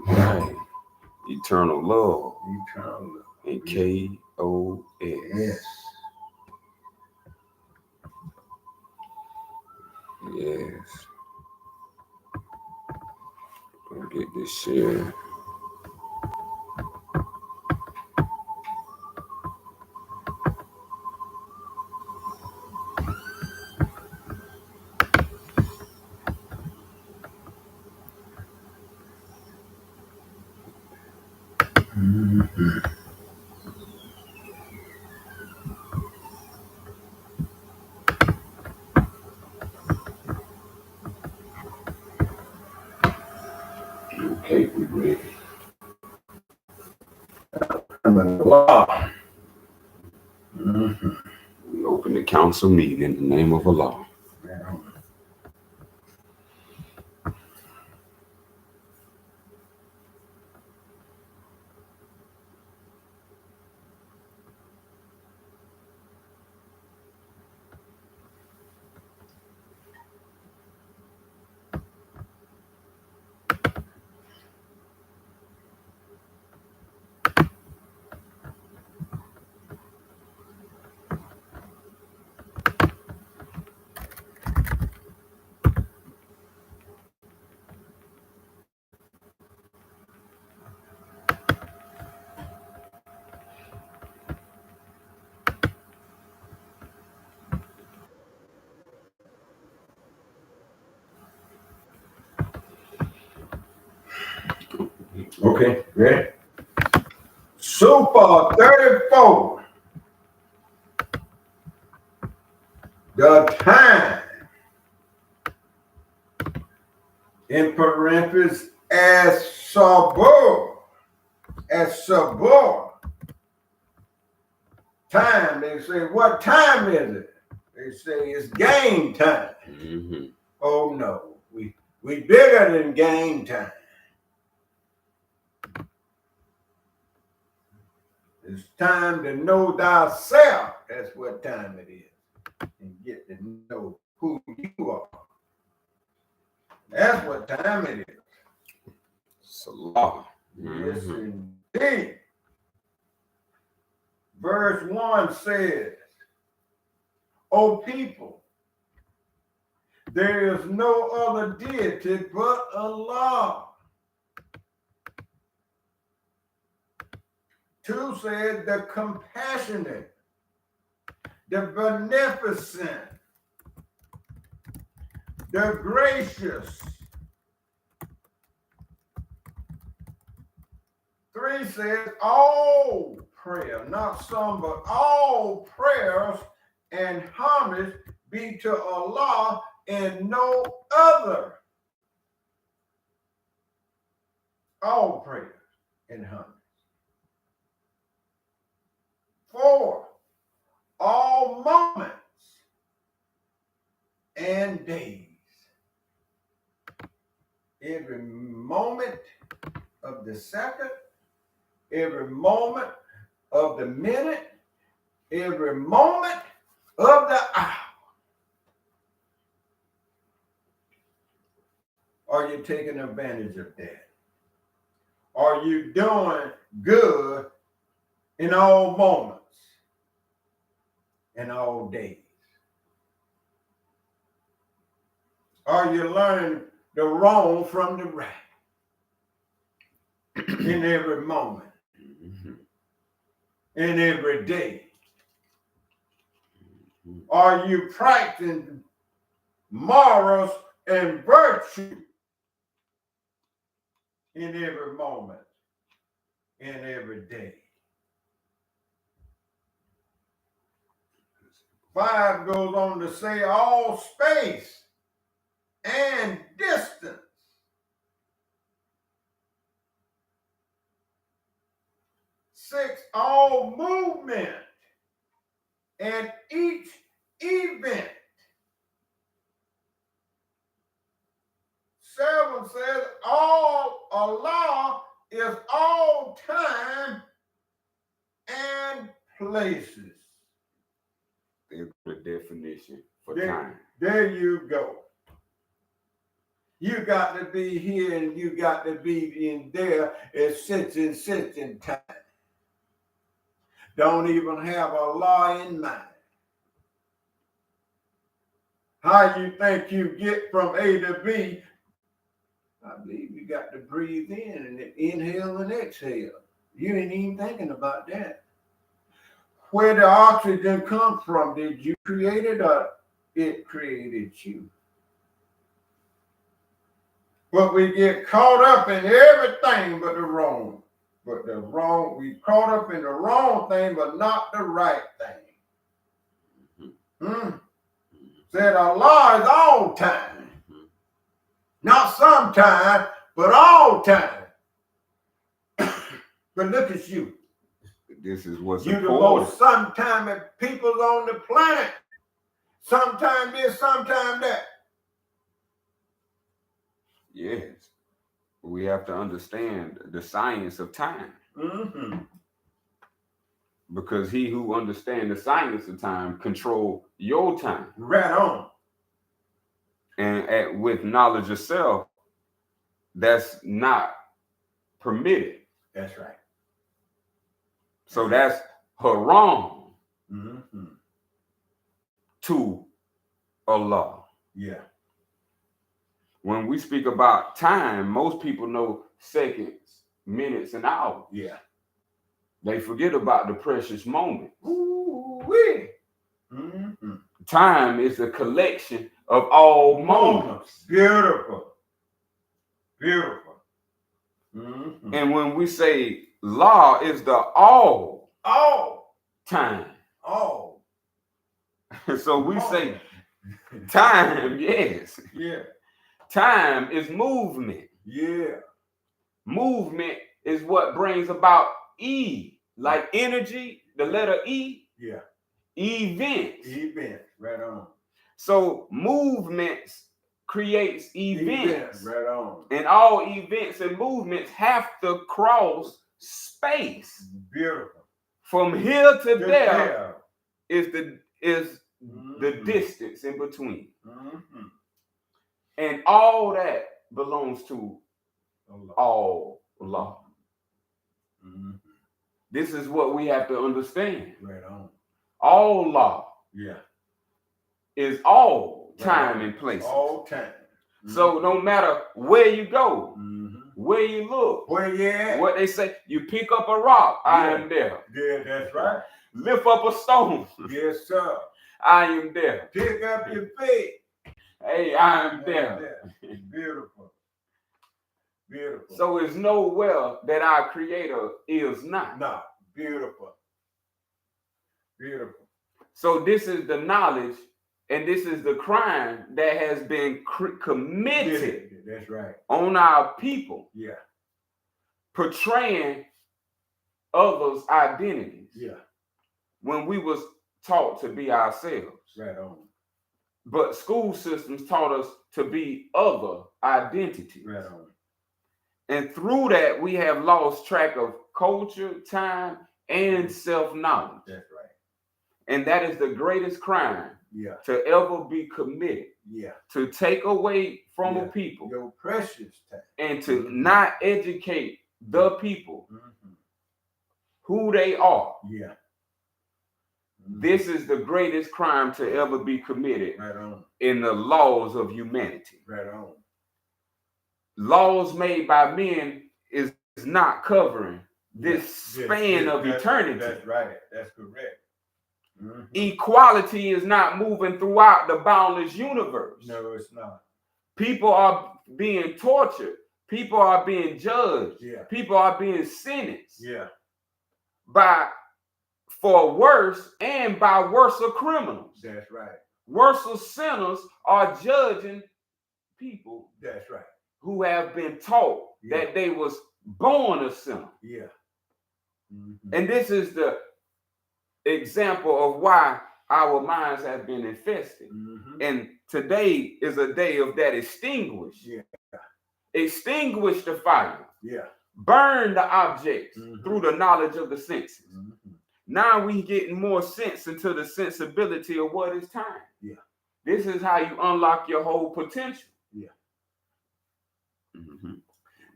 Right. Eternal love. Eternal love. And KOS. Yes. Yes. I'll get this share. Okay, we ready. Allah. We open the council meeting in the name of Allah. Okay, ready? Super 34. The time in parentheses as sabor. Time. They say, what time is it? They say it's game time. Mm-hmm. Oh no, we bigger than game time. It's time to know thyself. That's what time it is. And get to know who you are. That's what time it is. Salah. Yes, indeed. Verse 1 says, O people, there is no other deity but Allah. 2 said, the compassionate, the beneficent, the gracious. 3 says, all prayer, not some, but all prayers and homage be to Allah and no other. All prayers and homage. 4, all moments and days. Every moment of the second, every moment of the minute, every moment of the hour. Are you taking advantage of that? Are you doing good in all moments and all days? Are you learning the wrong from the right in every moment, in every day? Are you practicing morals and virtue in every moment, in every day? 5 goes on to say all space and distance. 6, all movement and each event. 7 says all Allah is all time and places. There's the definition for there, time. There you go. You got to be here and you got to be in there at such and such in time. Don't even have a law in mind. How you think you get from A to B? I believe you got to breathe in and inhale and exhale. You ain't even thinking about that. Where the oxygen come from? Did you create it or it created you? But we get caught up in everything but the wrong. We caught up in the wrong thing, but not the right thing. Said Allah is all time. Not sometime, but all time. But look at you. This is what's You the important. most sometime people on the planet. Sometime this, sometime that. Yes. We have to understand the science of time. Because he who understands the science of time control your time. Right on. And with knowledge of self, that's not permitted. That's right. So that's haram to Allah. Yeah. When we speak about time, most people know seconds, minutes, and hours. Yeah. They forget about the precious moment. Ooh-wee. Time is a collection of all moments. Beautiful. Beautiful. And when we say law is the all time. All. So we say time, yes. Yeah. Time is movement. Yeah. Movement is what brings about E, like energy, the letter E. Yeah. Events. Events. Right on. So movements creates events. Right on. And all events and movements have to cross space. Beautiful. From here to there is the distance in between. And all that belongs to Allah. This is what we have to understand. Right on. All law is all time and place. All time. So no matter where you go, where you look, where you at, what they say, you pick up a rock, I am there. Yeah, that's right. Lift up a stone. Yes, sir. I am there. Pick up your feet. Hey, I am there. Beautiful. Beautiful. So it's nowhere that our Creator is not. No. Beautiful. Beautiful. So this is the knowledge and this is the crime that has been committed. That's right. On our people. Yeah. Portraying others' identities. Yeah. When we was taught to be ourselves. Right on. But school systems taught us to be other identities. Right on. And through that, we have lost track of culture, time, and self-knowledge. That's right. And that is the greatest crime to ever be committed. Yeah. To take away from a people. Your precious time. And to not educate the people who they are. Yeah. This is the greatest crime to ever be committed in the laws of humanity. Right on. Laws made by men is not covering this span of eternity. That's right. That's correct. Equality is not moving throughout the boundless universe. No, it's not. People are being tortured. People are being judged. Yeah. People are being sentenced. Yeah. For worse and by worse criminals. That's right. Worse sinners are judging people. That's right. Who have been taught that they was born a sinner. Yeah. And this is the example of why our minds have been infested. And today is a day of that extinguish. Yeah. Extinguish the fire. Yeah. Burn the objects through the knowledge of the senses. Now we getting more sense into the sensibility of what is time. Yeah. This is how you unlock your whole potential. Yeah.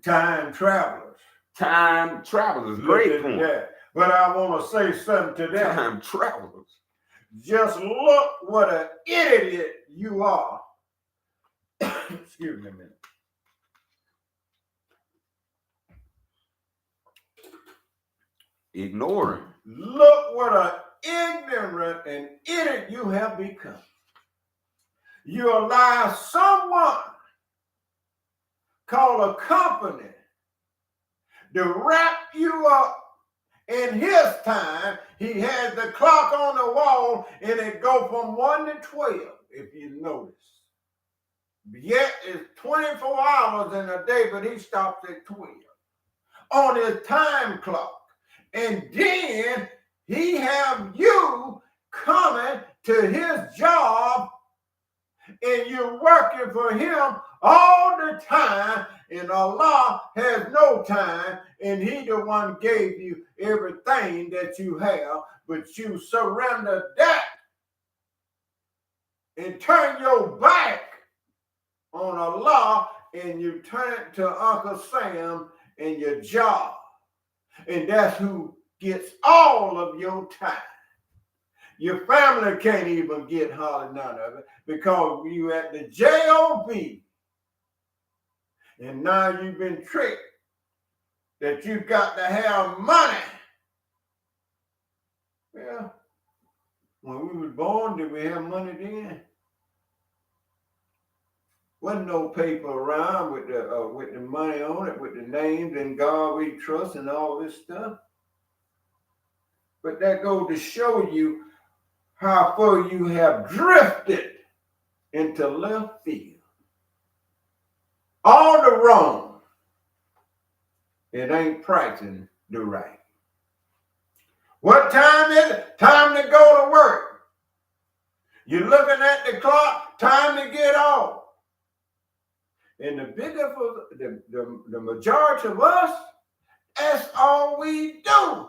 Time travelers. Time travelers. Great point. That. But I want to say something to that. Time travelers. Just look what an idiot you are. Excuse me a minute. Ignoring. Look what an ignorant and idiot you have become. You allow someone called a company to wrap you up. In his time, he had the clock on the wall and it go from 1 to 12, if you notice. Yet it's 24 hours in a day, but he stops at 12 on his time clock. And then he have you coming to his job and you're working for him all the time, and Allah has no time, and he the one gave you everything that you have, but you surrender that and turn your back on Allah, and you turn it to Uncle Sam and your job, and that's who gets all of your time. Your family can't even get hardly none of it because you at the job, and now you've been tricked that you got to have money. Well, when we was born, did we have money then? Wasn't no paper around with the money on it, with the names and God we trust and all this stuff. But that goes to show you how far you have drifted into left field. All the wrong. It ain't practicing the right. What time is it? Time to go to work. You're looking at the clock, time to get off. And the bigger for the majority of us, that's all we do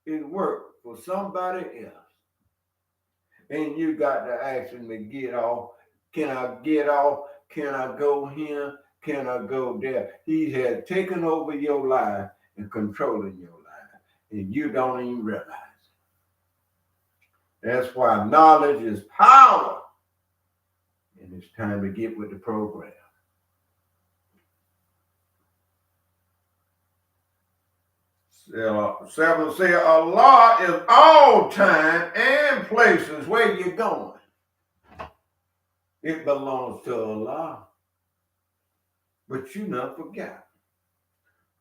is work for somebody else. And you got to ask him to get off. Can I get off? Can I go here? Can I go there? He has taken over your life and controlling your life. And you don't even realize it. That's why knowledge is power. And it's time to get with the program. Seven say Allah is all time and places. Where you going? It belongs to Allah. But you not forgot.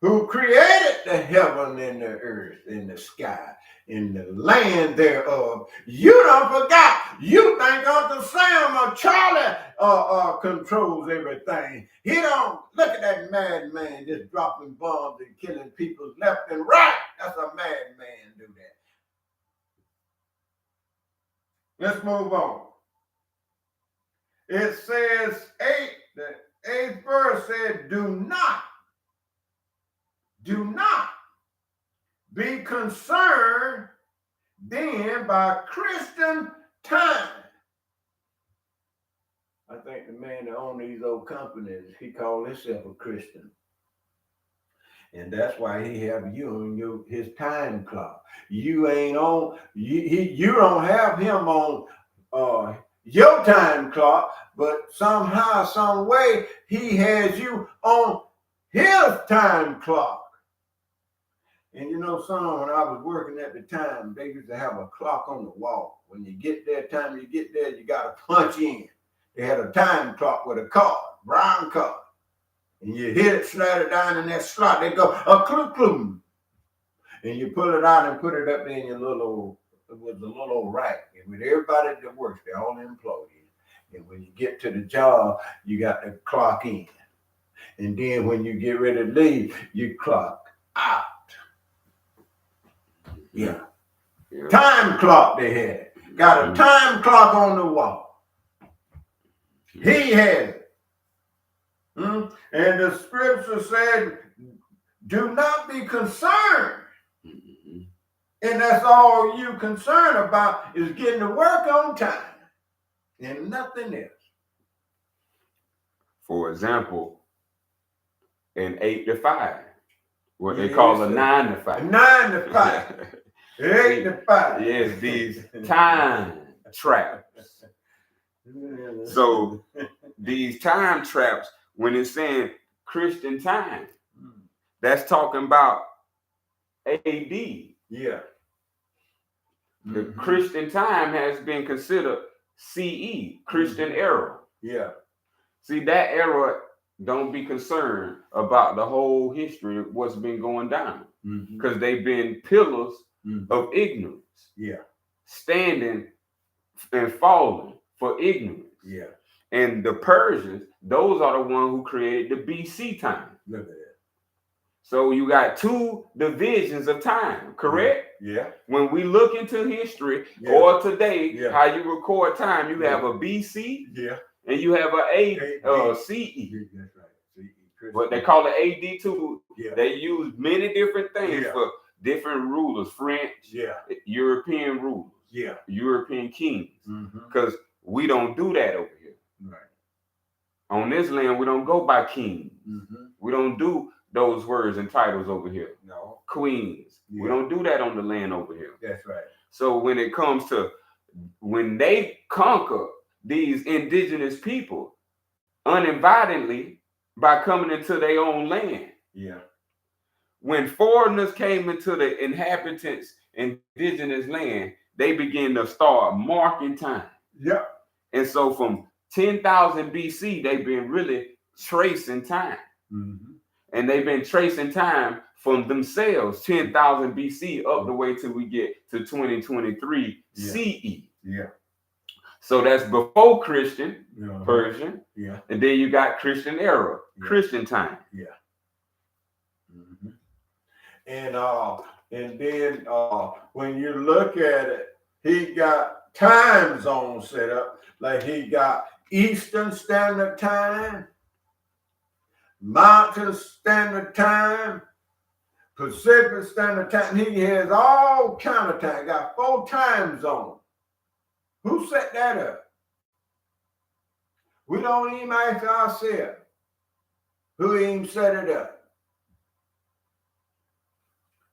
Who created the heaven and the earth and the sky and the land thereof. You don't forgot. You think Uncle Sam or Charlie controls everything. He don't. Look at that madman just dropping bombs and killing people left and right. That's a madman do that. Let's move on. It says the 8th verse said, do not be concerned then by Christian time. I think the man that owns these old companies, he called himself a Christian. And that's why he have you on his time clock. You ain't on, you don't have him on your time clock, but somehow, some way, he has you on his time clock. And you know, son, when I was working at the time, they used to have a clock on the wall. When you get there, time you get there, you got to punch in. They had a time clock with a card, brown card. And you hit it, slide it down in that slot. They go, a clue. And you pull it out and put it up there in your little rack. And with everybody that works, they're all employees. And when you get to the job, you got to clock in. And then when you get ready to leave, you clock out. Yeah. Time clock they had. Got a time clock on the wall. He had it. And the scripture said, do not be concerned. And that's all you concerned about is getting to work on time and nothing else. For example, and 8 to 5. What they call a 9 to 5. 9 to 5. 8 to 5. Yes, these time traps. So these time traps, when it's saying Christian time, that's talking about AD. Yeah. The Christian time has been considered CE, Christian era. Yeah. See, that era don't be concerned about the whole history of what's been going down, because they've been pillars of ignorance. Yeah. Standing and falling for ignorance. Yeah. And the Persians, those are the ones who created the BC time. Look at that. So you got two divisions of time, correct? Yeah. When we look into history or today, how you record time, you have a BC and you have a CE. That's right. CE. But they call it AD too. Yeah. They use many different things for different rulers, French, European rulers, European kings. Because we don't do that over here. Right. On this land, we don't go by kings. We don't do those words and titles over here. No. Queens. We don't do that on the land over here. That's right. So when it comes to when they conquer these indigenous people uninvitedly by coming into their own land. Yeah. When foreigners came into the inhabitants' indigenous land, they began to start marking time. Yeah. And so from 10,000 BC, they've been really tracing time. And they've been tracing time from themselves, 10,000 BC up the way till we get to 2023 CE. Yeah. So that's before Christian, Persian. Yeah. And then you got Christian era, Christian time. Yeah. And then when you look at it, he got time zones set up. Like he got Eastern Standard Time, Mountain Standard Time, Pacific Standard Time. He has all kind of time. Got 4 time zones. Who set that up? We don't even ask ourselves who even set it up.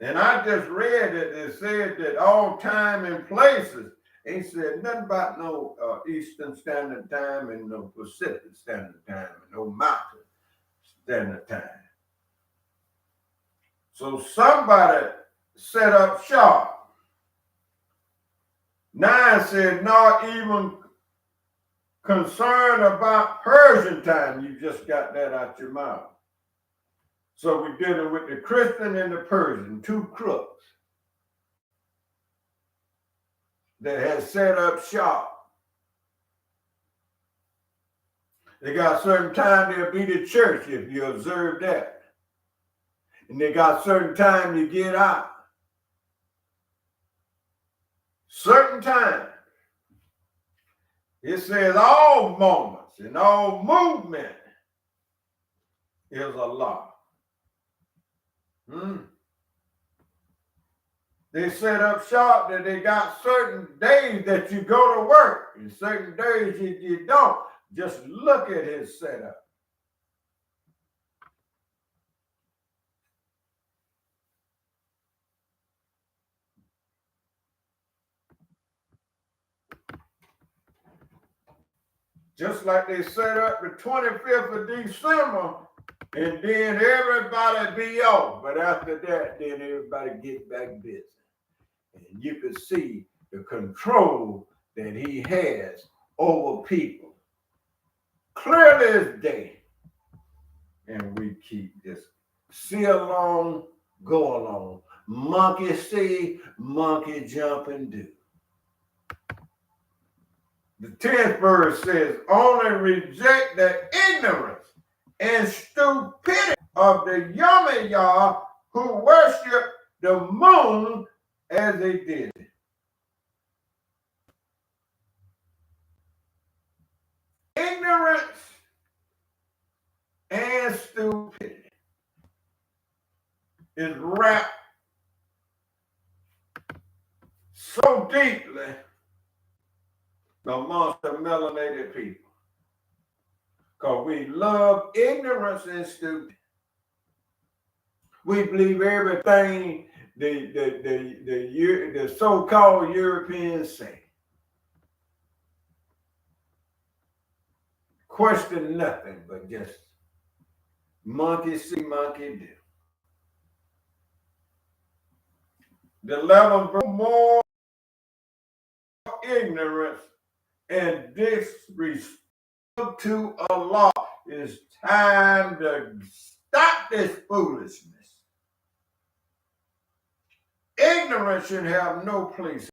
And I just read that it said that all time and places ain't said nothing about no Eastern Standard Time and no Pacific Standard Time and no Mountain Standard Time. So somebody set up shop. 9 said not even concerned about Persian time. You just got that out your mouth. So we're dealing with the Christian and the Persian, 2 crooks that has set up shop. They got certain time they'll be to church if you observe that. And they got certain time you get out. Certain time. It says all moments and all movement is a law. They set up shop that they got certain days that you go to work and certain days you don't. Just look at his setup. Just like they set up the 25th of December, and then everybody be off. But after that, then everybody get back busy. And you can see the control that he has over people. Clearly as day. And we keep this. See along, go along. Monkey see, monkey jump and do. The 10th verse says, only reject the ignorance and stupidity of the Yama who worship the moon as they did. Ignorance and stupidity is wrapped so deeply amongst the melanated people. Because we love ignorance and stupidity. We believe everything the so-called Europeans say. Question nothing but just monkey see, monkey do. The level of more ignorance and disrespect to Allah. It's time to stop this foolishness. Ignorance should have no place,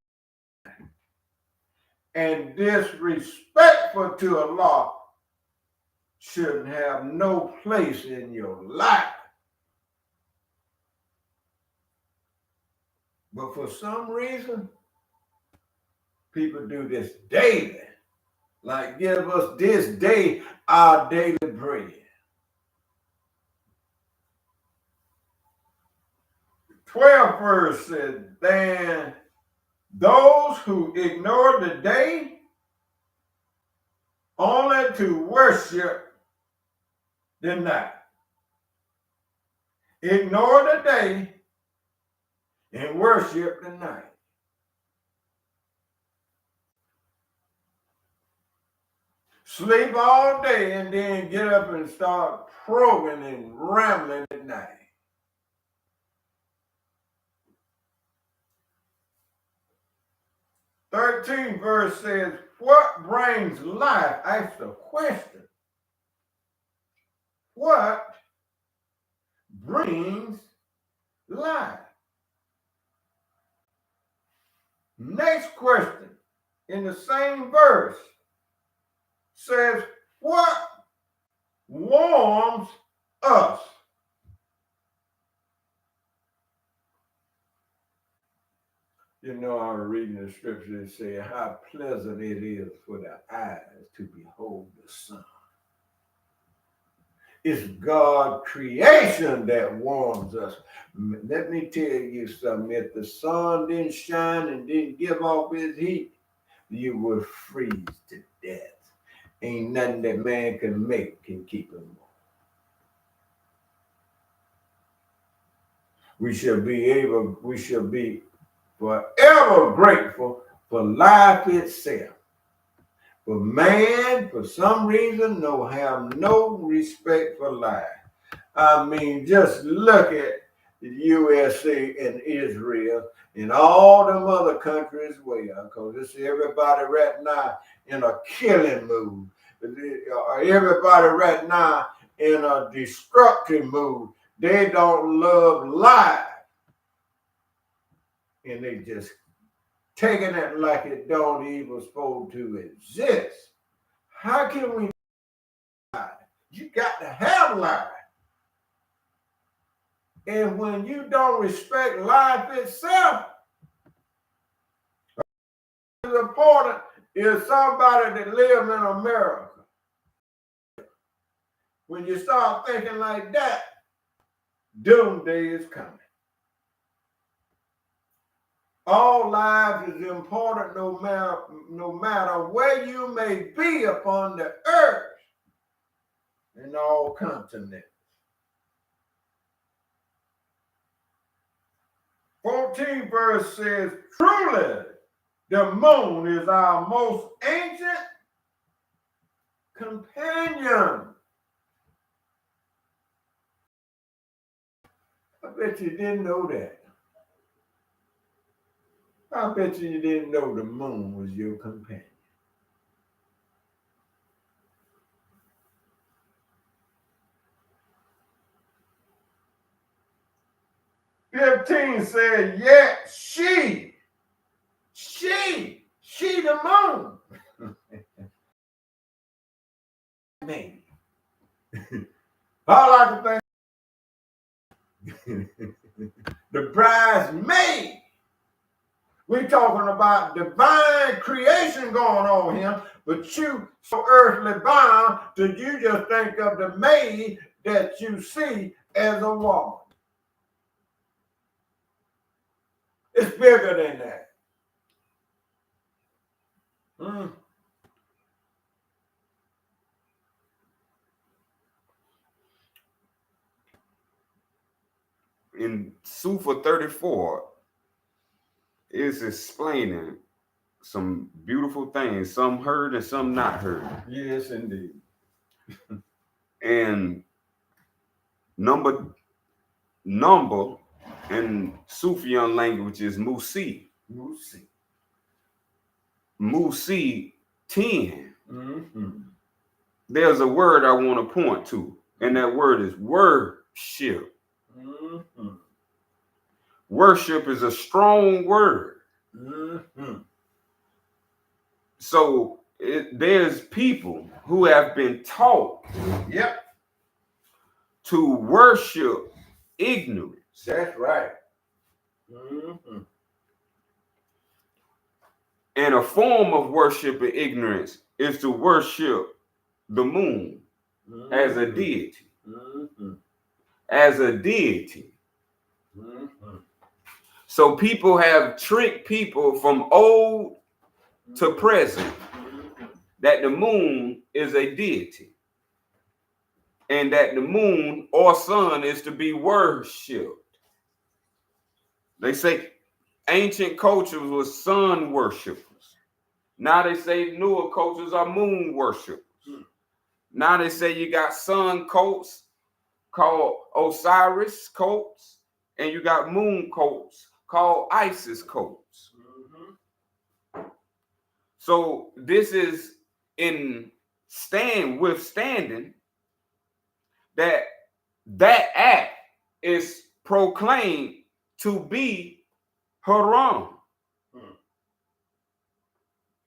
and disrespectful to Allah should have no place in your life. But for some reason, people do this daily. Like, give us this day our daily bread. 12th verse says, then those who ignore the day only to worship the night. Ignore the day and worship the night. Sleep all day and then get up and start probing and rambling at night. Thirteenth verse says, what brings life? Ask the question. What brings life? Next question in the same verse says, what warms us? You know, I was reading the scripture that said, how pleasant it is for the eyes to behold the sun. It's God's creation that warms us. Let me tell you something. If the sun didn't shine and didn't give off his heat, you would freeze to death. Ain't nothing that man can make can keep him warm. We shall be forever grateful for life itself. But man, for some reason, have no respect for life. I mean, just look at the USA and Israel and all them other countries well, because it's everybody right now in a killing mood. Everybody right now in a destructive mood. They don't love life. And they just taking it like it don't even supposed to exist. How can we lie? You got to have life. And when you don't respect life itself, what's important is somebody that lives in America. When you start thinking like that, doomsday is coming. All lives is important no matter where you may be upon the earth in all continents. 14th verse says, truly, the moon is our most ancient companion. I bet you didn't know that. I bet you didn't know the moon was your companion. "15 said, yet she the moon. Maybe. All I can think the bridesmaid. We're talking about divine creation going on here, but you so earthly bound that you just think of the maid that you see as a woman. It's bigger than that. in Sufa 34 is explaining some beautiful things, some heard and some not heard. Yes, indeed. And number in Sufian language is Musi. Musi 10. Mm-hmm. There's a word I want to point to, and that word is worship. Mm-hmm. Worship is a strong word. Mm-hmm. So there's people who have been taught to worship ignorance. That's right. Mm-hmm. And a form of worship of ignorance is to worship the moon as a deity. Mm-hmm. As a deity. Mm-hmm. So people have tricked people from old to present that the moon is a deity. And that the moon or sun is to be worshipped. They say ancient cultures were sun worshipers. Now they say newer cultures are moon worshipers. Now they say you got sun cults called Osiris cults, and you got moon cults called Isis cults. Mm-hmm. So this is withstanding that act is proclaimed to be haram.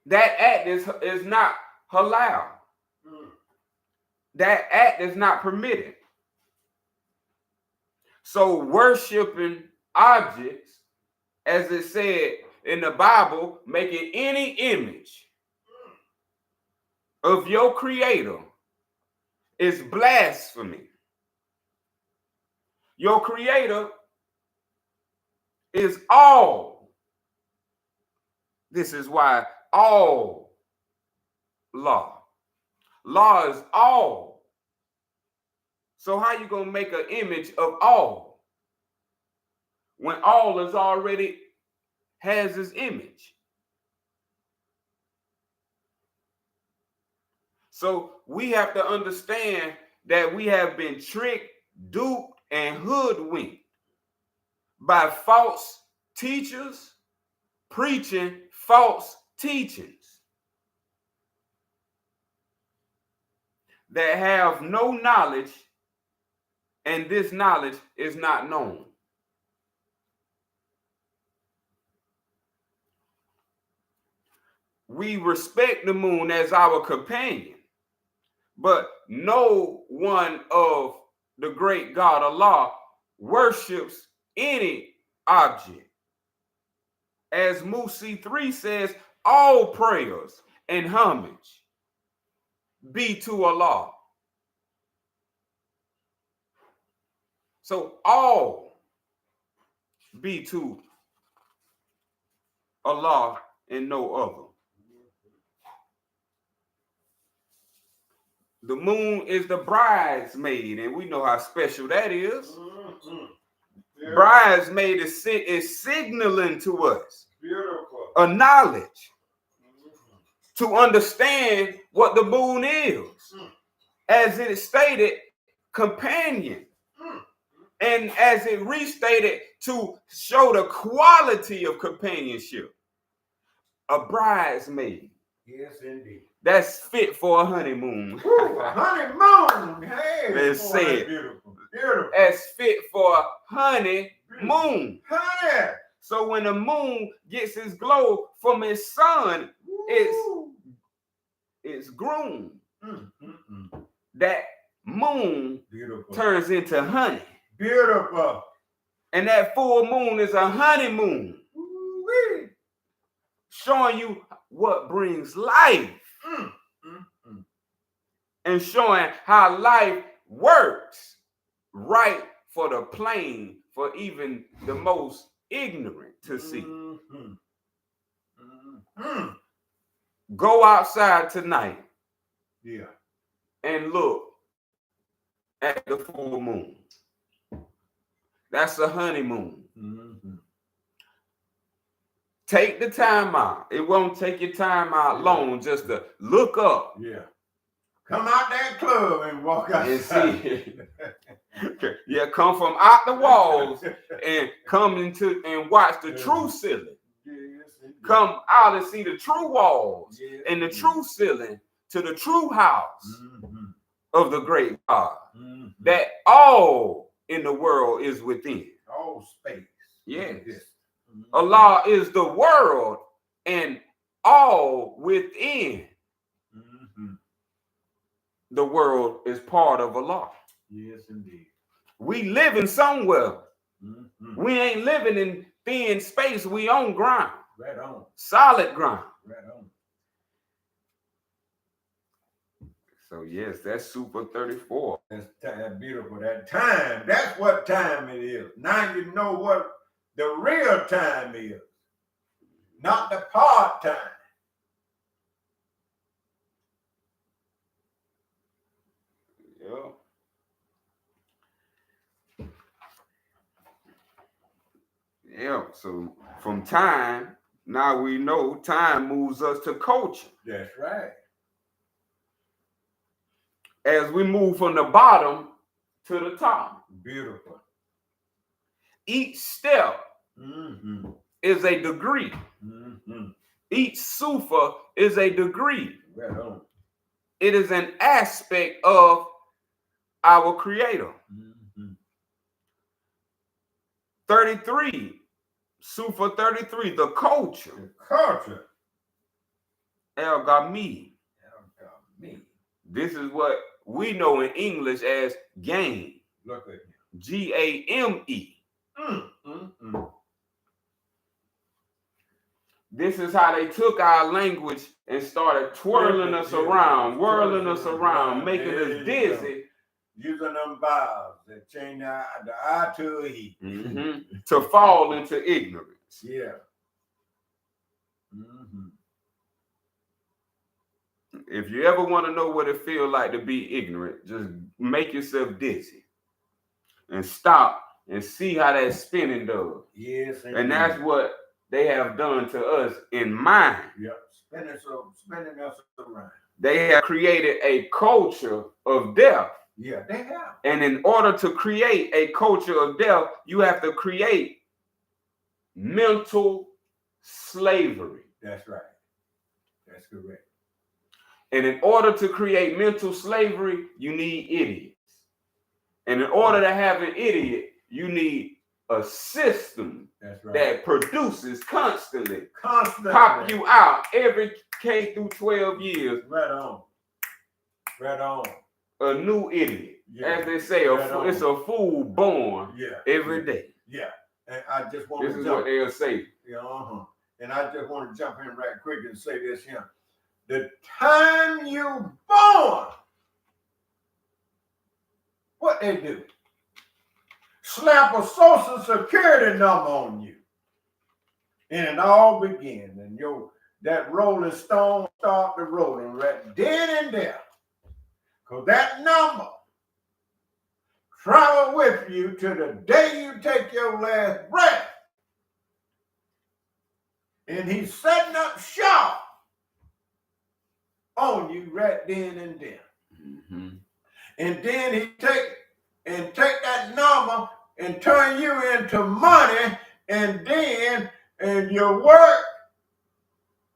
That act is not halal. That act is not permitted. So worshiping objects, as it said in the Bible, making any image of your creator is blasphemy. Your creator is all. This is why all law. Law is all. So how you gonna make an image of all when all is already has his image? So we have to understand that we have been tricked, duped, and hoodwinked by false teachers preaching false teachings that have no knowledge, and this knowledge is not known. We respect the moon as our companion, but no one of the great God Allah worships any object. As Musi 3 says, all prayers and homage be to Allah. So all be to Allah and no other. The moon is the bridesmaid, and we know how special that is. Mm-hmm. Yeah. Bridesmaid is signaling to us a knowledge to understand what the moon is. As it stated, companion. And as it restated, to show the quality of companionship. A bridesmaid. Yes, indeed. That's fit for a honeymoon. Ooh, a honeymoon. Hey, let's say it. Beautiful. Beautiful. As fit for a honeymoon. Honey. So when the moon gets its glow from its sun, it's groomed. That moon turns into honey. Beautiful. And that full moon is a honeymoon. Showing you what brings life. And showing how life works right for the plain, for even the most ignorant to see. Go outside tonight and look at the full moon. That's a honeymoon. Mm-hmm. Take the time out. It won't take your time out long just to look up. Yeah. Come out that club and walk outside. And see. Yeah, come from out the walls and come into and watch the true ceiling. Yes, come out and see the true walls yes, and the true ceiling to the true house of the great God. That all in the world is within. All space. Yes. Allah is the world and all within the world is part of Allah. Yes, indeed. We living somewhere. We ain't living in thin space. We on ground. Right on. Solid ground. Right on. So yes, that's Super 34. That's beautiful. That time. That's what time it is. Now you know what the real time is. Not the part time. Yeah. Yeah. So from time, now we know time moves us to culture. That's right. As we move from the bottom to the top. Beautiful. Each step is a degree. Each sufa is a degree. Right on. It is an aspect of our Creator. 33, Sufa 33, the culture. The culture. El Gami. El Gami. This is what we know in English as game. Look at him. G-A-M-E. This is how they took our language and started twirling us around, whirling us around, making us dizzy. Using them vowels that change the I to a E. To fall into ignorance. Yeah. If you ever want to know what it feels like to be ignorant, just make yourself dizzy and stop and see how that spinning does. Yes. And that's what they have done to us in mind. Yep. Spinning us around. They have created a culture of death. Yeah, they have. And in order to create a culture of death, you have to create mental slavery. That's right. That's correct. And in order to create mental slavery, you need idiots. And in order to have an idiot, you need a system that produces constantly pop you out every K through 12 years. Right on. Right on. A new idiot. As they say, it's a fool born every day. Yeah. And I just want to jump. What they'll say. Yeah, And I just want to jump in right quick and say this here. The time you born, what they do? Slap a social security number on you. And it all begins. And that rolling stone start to rolling right then and there. Because that number travel with you to the day you take your last breath. And he's setting up shop on you right then and there. And then he take that number and turn you into money, and you work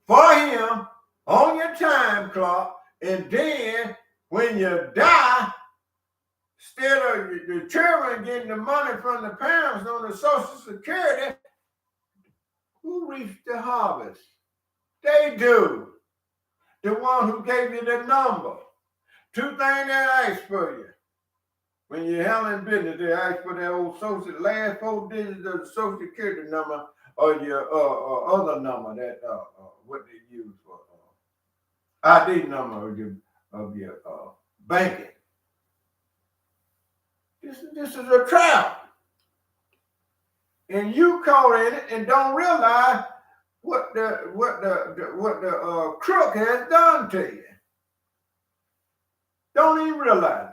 for him on your time clock, and then when you die, instead of the children getting the money from the parents on the Social Security, who reaps the harvest? They do. The one who gave you the number. Two things they ask for you. When you're handling business, they ask for that old last 4 digits of the Social Security number or your other number that what they use for ID number of your banking. This is a trap, and you caught in it and don't realize what the crook has done to you. Don't even realize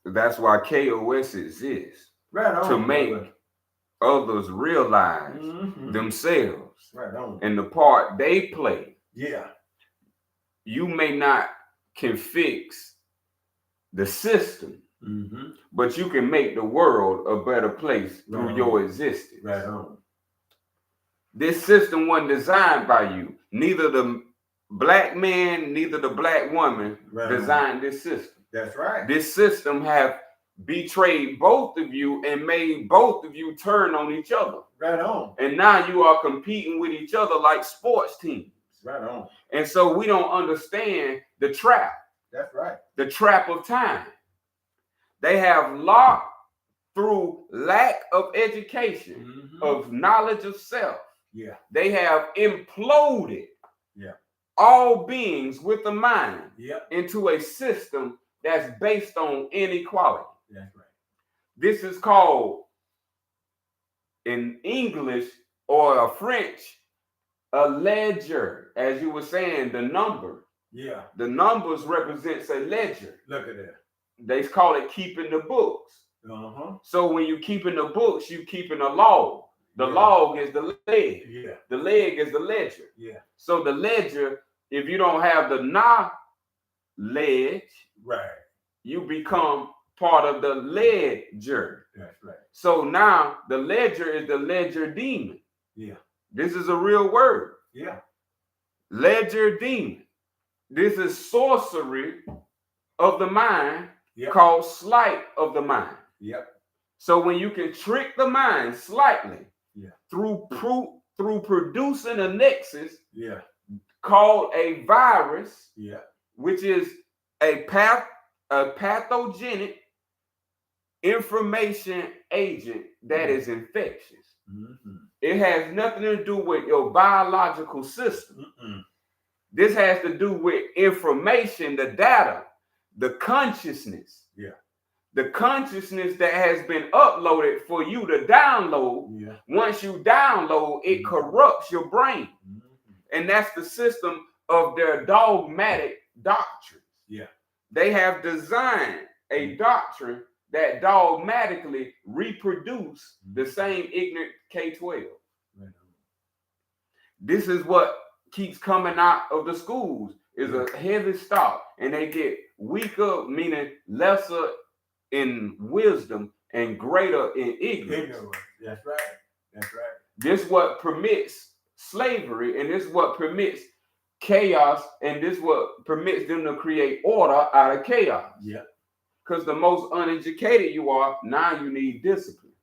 That's why KOS exists. Right on, to make brother. Others realize themselves and the part they play. Yeah. You may not can fix the system, but you can make the world a better place through your existence. Right on. This system wasn't designed by you. Neither the black man, neither the black woman designed this system. That's right. This system have betrayed both of you and made both of you turn on each other. Right on. And now you are competing with each other like sports teams. Right on. And so we don't understand the trap. That's right. The trap of time. They have locked through lack of education, of knowledge of self. Yeah. They have imploded all beings with the mind into a system that's based on inequality. That's right. This is called, in English or a French, a ledger. As you were saying, the number. Yeah. The numbers represents a ledger. Look at that. They call it keeping the books. So when you keeping the books, you keeping a log. The log is the leg. Yeah. The leg is the ledger. Yeah. So the ledger, if you don't have the knowledge, you become part of the ledger. That's right. So now the ledger is the ledger demon. Yeah. This is a real word. Yeah. Ledger demon. This is sorcery of the mind called sleight of the mind. Yep. So when you can trick the mind slightly through producing a nexus called a virus, which is a pathogenic information agent that is infectious. It has nothing to do with your biological system. This has to do with information, the data, the consciousness. The consciousness that has been uploaded for you to download. Once you download, it corrupts your brain. And that's the system of their dogmatic doctrines. They have designed a doctrine that dogmatically reproduce the same ignorant K-12. This is what keeps coming out of the schools, is a heavy stock, and they get weaker, meaning lesser in wisdom and greater in ignorance. That's right. That's right. This what permits slavery, and this what permits chaos, and this what permits them to create order out of chaos. Because the most uneducated you are, now you need discipline.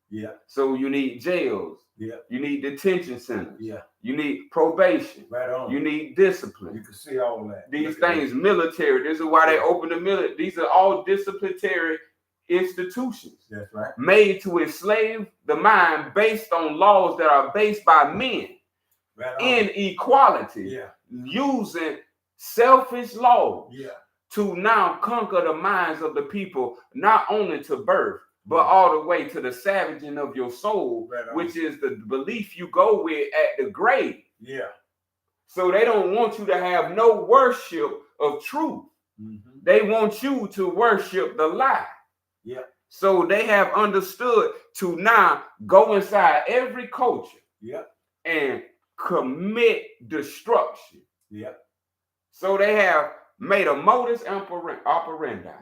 So you need jails. You need detention centers. You need probation. Right on. You need discipline. You can see all that. These things, military. This is why they open the military. These are all disciplinary institutions. That's right. Made to enslave the mind based on laws that are based by men in equality, using selfish laws to now conquer the minds of the people, not only to birth, but all the way to the savaging of your soul, which is the belief you go with at the grave. So they don't want you to have no worship of truth. They want you to worship the lie. So they have understood to now go inside every culture and commit destruction. So they have made a modus operandi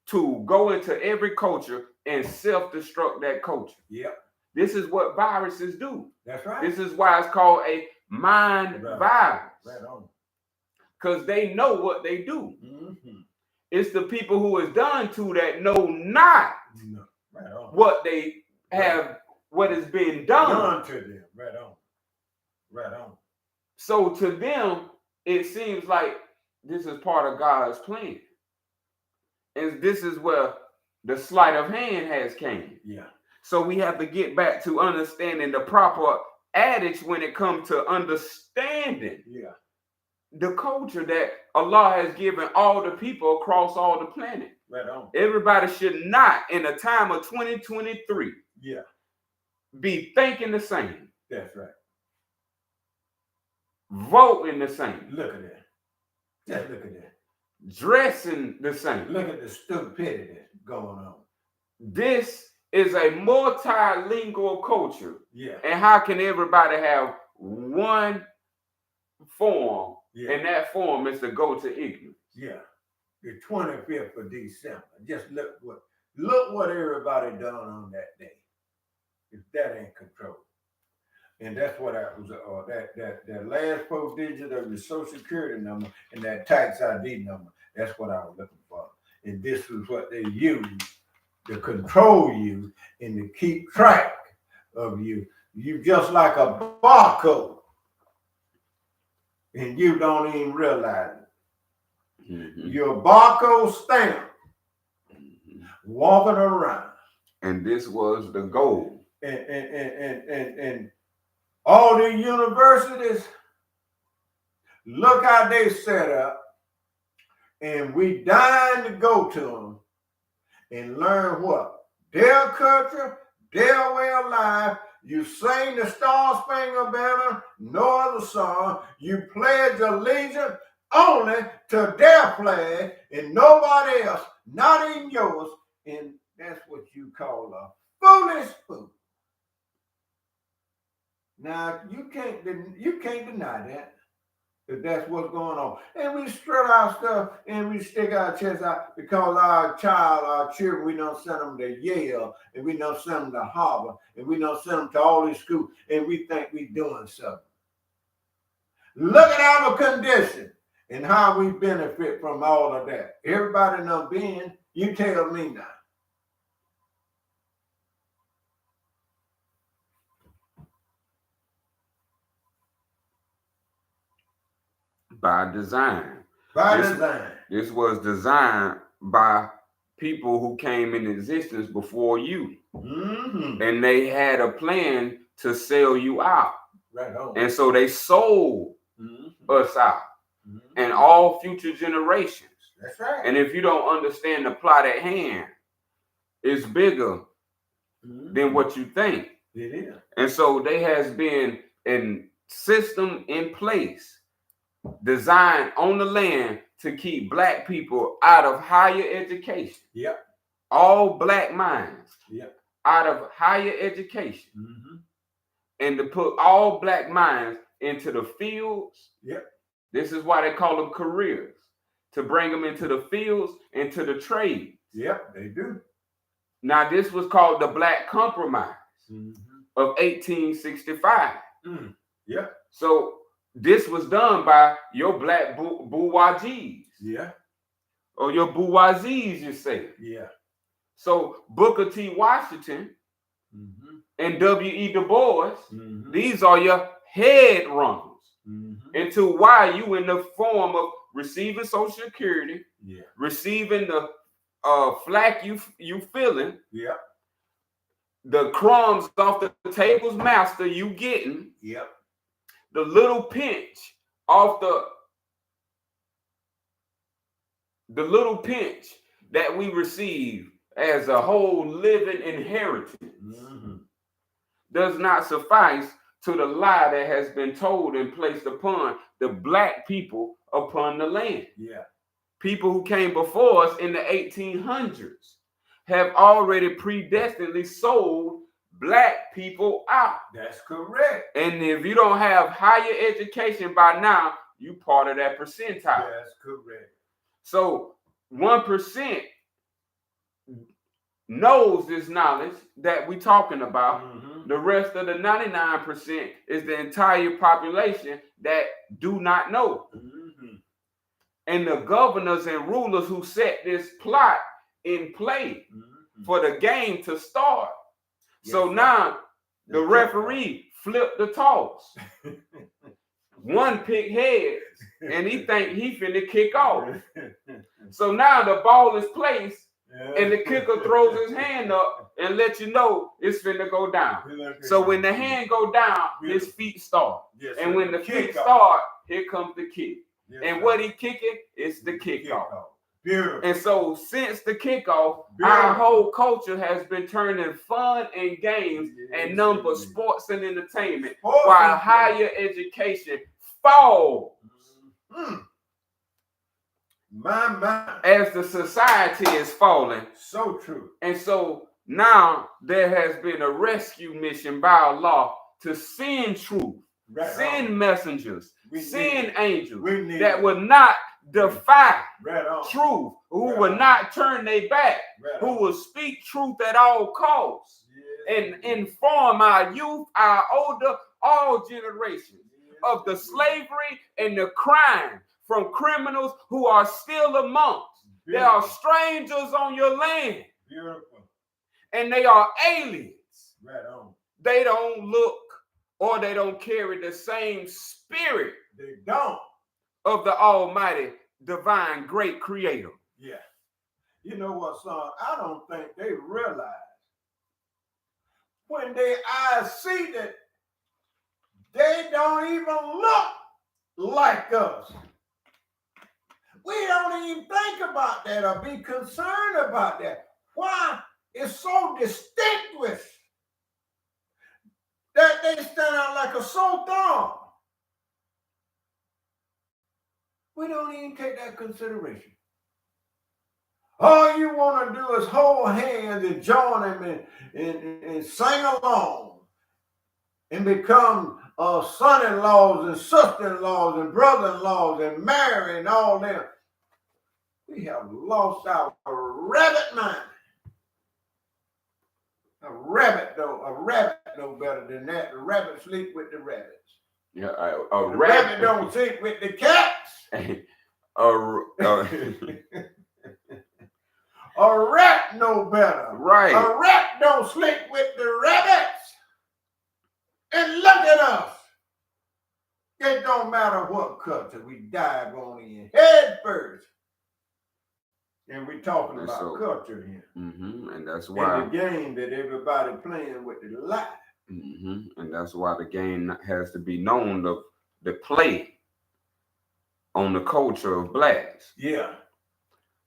to go into every culture and self-destruct that culture. This is what viruses do. That's right. This is why it's called a mind virus. Because they know what they do. It's the people who is done to that know not what they have, what is being done to them. Right on. So to them, it seems like this is part of God's plan. And this is where the sleight of hand has came. So we have to get back to understanding the proper adage when it comes to understanding the culture that Allah has given all the people across all the planet. Everybody should not, in the time of 2023, be thinking the same. That's right. Voting the same. Look at that. Just look at that. dressing the same. Look at the stupidity going on. This is a multilingual culture. Yeah. And how can everybody have one form? Yeah. And that form is to go to ignorance. Yeah. The 25th of December. Just look what everybody done on that day. If that ain't control. And that's what I was that last 4 digits of your social security number and that tax ID number. That's what I was looking for. And this is what they use to control you and to keep track of you. You just like a barcode. And you don't even realize it. Mm-hmm. Your barcode stamp walking around. And this was the goal. And all the universities, look how they set up, and we dying to go to them and learn what? Their culture, their way of life. You sing the Star Spangled Banner, no other song. You pledge allegiance only to their flag and nobody else, not even yours. And that's what you call a foolish fool. Now you can't deny that. If that's what's going on. And we strut our stuff and we stick our chest out because our children, we don't send them to Yale and we don't send them to Harvard and we don't send them to all these schools and we think we're doing something. Look at our condition and how we benefit from all of that. Everybody done been, you tell me now. By design. Design. This was designed by people who came in existence before you. Mm-hmm. And they had a plan to sell you out. Right on. And so they sold us out and all future generations. That's right. And if you don't understand the plot at hand, it's bigger than what you think. It is. And so there has been a system in place designed on the land to keep black people out of higher education. Yep. All black minds. Yep. Out of higher education. Mm-hmm. And to put all black minds into the fields. Yep. This is why they call them careers. To bring them into the fields and to the trades. Yep, they do. Now this was called the Black Compromise of 1865. Yep. So this was done by your black bourgeoisies. Yeah. Or your bourgeoisies, you say. Yeah. So Booker T. Washington and W.E. Du Bois, these are your head runners into why you in the form of receiving Social Security, receiving the flack you feeling, the crumbs off the table's master you getting, the little pinch off the little pinch that we receive as a whole living inheritance does not suffice to the lie that has been told and placed upon the black people upon the land. Yeah. People who came before us in the 1800s have already predestinedly sold black people out. That's correct. And if you don't have higher education by now, you part of that percentile. That's correct. So 1% knows this knowledge that we're talking about. The rest of the 99% is the entire population that do not know. And the governors and rulers who set this plot in play for the game to start. Yes, so now the referee flipped the toss. One pick heads, and he think he finna kick off. So now the ball is placed, and the kicker throws his hand up and let you know it's finna go down. So when the hand go down, his feet start. And when the feet start, here comes the kick. And what he kicking is the kickoff. Beautiful. And so since the kickoff, our whole culture has been turning fun and games and number sports and entertainment, while higher education falls. As the society is falling. So true. And so now there has been a rescue mission by Allah to send truth, send messengers, send angels that will not defy truth, who will not turn their back, who will speak truth at all costs, and inform our youth, our older, all generations of the slavery and the crime from criminals who are still amongst. They are strangers on your land. And they are aliens. They don't look or they don't carry the same spirit of the Almighty, divine, great creator. Yeah. You know what, son? I don't think they realize when their eyes see that they don't even look like us. We don't even think about that or be concerned about that. Why? It's so distinguished that they stand out like a sore thumb. We don't even take that consideration. All you want to do is hold hands and join them and sing along and become son-in-laws and sister-in-laws and brother-in-laws and marry and all that. We have lost our rabbit mind. A rabbit no better than that. The rabbit sleep with the rabbits. Yeah, a rabbit don't sleep with the cats. A rat no better. Right. A rat don't sleep with the rabbits. And look at us. It don't matter what culture we dive on in head first. And we're talking about culture here. And that's why. And the game that everybody playing with the lie. And that's why the game has to be known of the play on the culture of blacks. Yeah.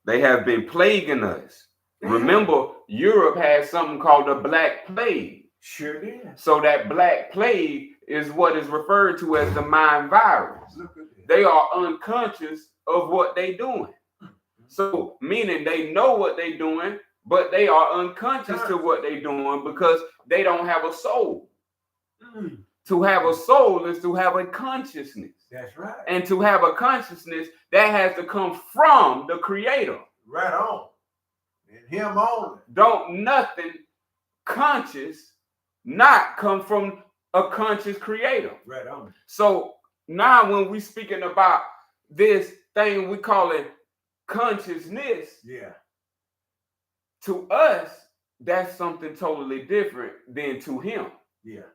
They have been plaguing us. Remember, Europe had something called the Black Plague. Sure did. So that Black Plague is what is referred to as the mind virus. They are unconscious of what they're doing. So, meaning they know what they're doing, but they are unconscious to what they're doing because they don't have a soul. To have a soul is to have a consciousness. That's right. And to have a consciousness, that has to come from the Creator. Right on. And Him only. Don't nothing conscious not come from a conscious Creator. Right on. So now when we speaking about this thing we call it consciousness, to us, that's something totally different than to Him. Yeah.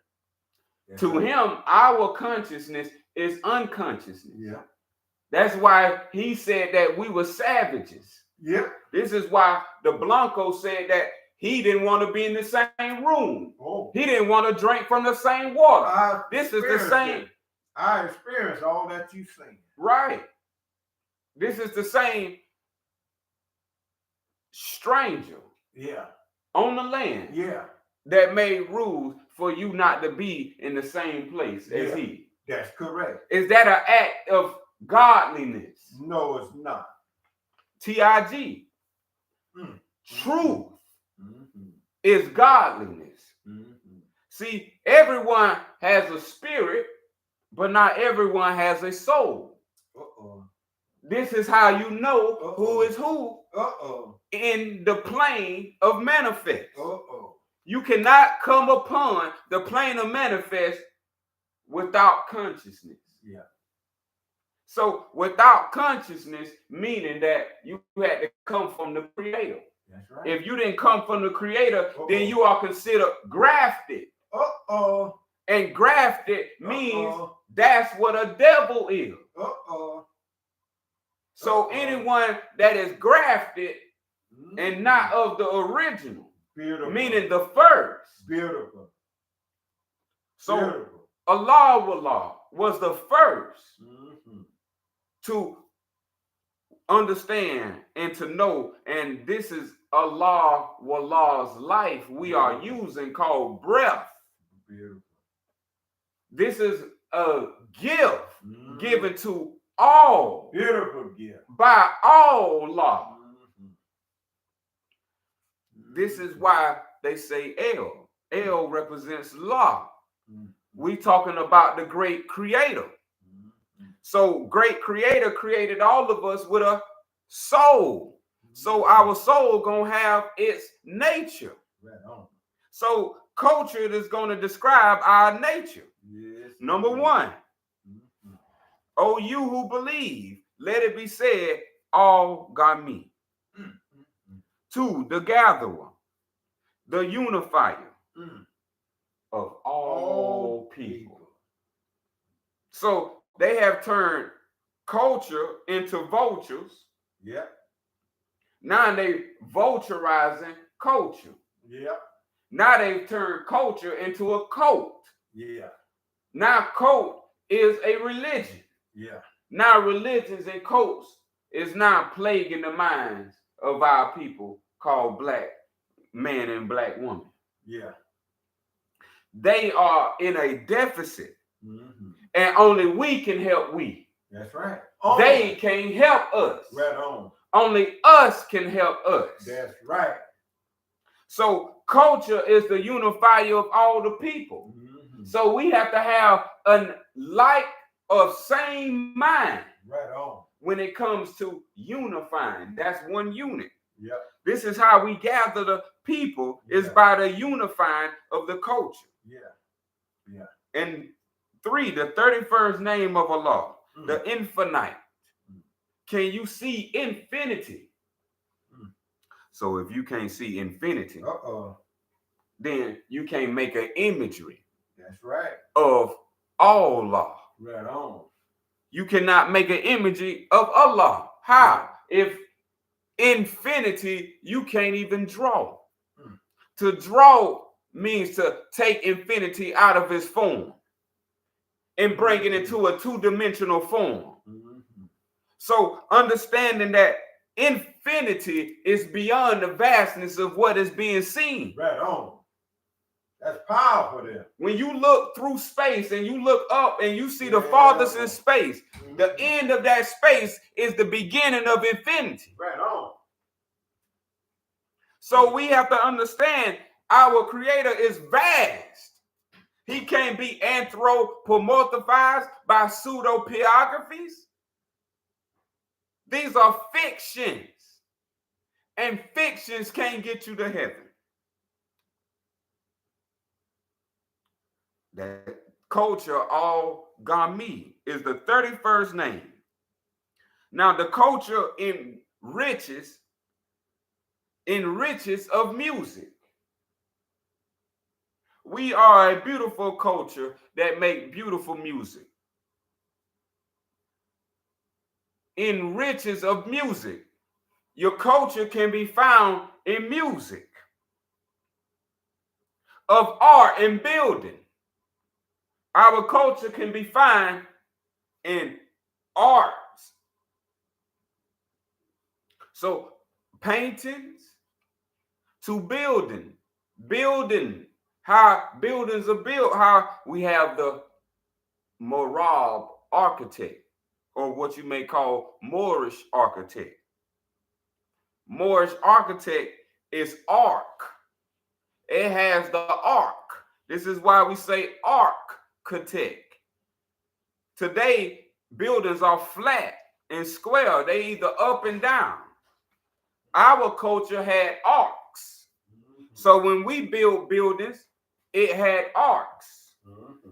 To Him, our consciousness is unconsciousness. Yeah. That's why He said that we were savages. Yeah. This is why the Blanco said that he didn't want to be in the same room. He didn't want to drink from the same water. This is the same. I experienced all that you've seen. Right. This is the same stranger. Yeah. On the land. Yeah. That made rules for you not to be in the same place as He. That's correct. Is that an act of godliness? No, it's not. TIG. Truth is godliness. See, everyone has a spirit, but not everyone has a soul. This is how you know who is who in the plane of manifest. You cannot come upon the plane of manifest without consciousness. Yeah. So without consciousness, meaning that you had to come from the Creator. That's right. If you didn't come from the Creator, then you are considered grafted. And grafted means that's what a devil is. So anyone that is grafted and not of the original, meaning the first. Beautiful. So Allah was the first to understand and to know, and this is Allah's life we are using called breath. Beautiful. This is a gift given to all. Beautiful gift. By all law. This is why they say L. L represents law. We talking about the great creator. So great creator created all of us with a soul. So our soul gonna have its nature. Right on. So culture is gonna describe our nature. Yes. Number one, oh, you who believe, let it be said, all got me. Two, the gatherer, the unifier of all people. So they have turned culture into vultures. Yep. Now they vulturizing culture. Yep. Now they've turned culture into a cult. Yeah. Now cult is a religion. Yeah. Now religions and cults is now plaguing the minds of our people called black man and black woman. Yeah. They are in a deficit. And only we can help we. That's right. They can't help us. Right on. Only us can help us. That's right. So culture is the unifier of all the people. So we have to have a like of same mind. Right on. When it comes to unifying. That's one unit. Yep. This is how we gather the people, is by the unifying of the culture. Yeah. Yeah. And three, the 31st name of Allah, the infinite. Can you see infinity? So if you can't see infinity, then you can't make an imagery. That's right. Of Allah. Right on. You cannot make an imagery of Allah. How? If infinity, you can't even draw. To draw means to take infinity out of its form and bring it into a two-dimensional form. So understanding that infinity is beyond the vastness of what is being seen. Right on. That's powerful there. When you look through space and you look up and you see the farthest in space, the end of that space is the beginning of infinity. Right on. So we have to understand our creator is vast. He can't be anthropomorphized by pseudo-biographies. These are fictions. And fictions can't get you to heaven. That culture, all Gami, is the 31st name. Now the culture enriches of music. We are a beautiful culture that make beautiful music. Enriches of music. Your culture can be found in music, of art and building. Our culture can be found in arts. So paintings to building, how buildings are built, how we have the Morab architect, or what you may call Moorish architect. Moorish architect is arc. It has the arc. This is why we say architect. Today, buildings are flat and square. They either up and down. Our culture had arcs. So when we built buildings, it had arcs.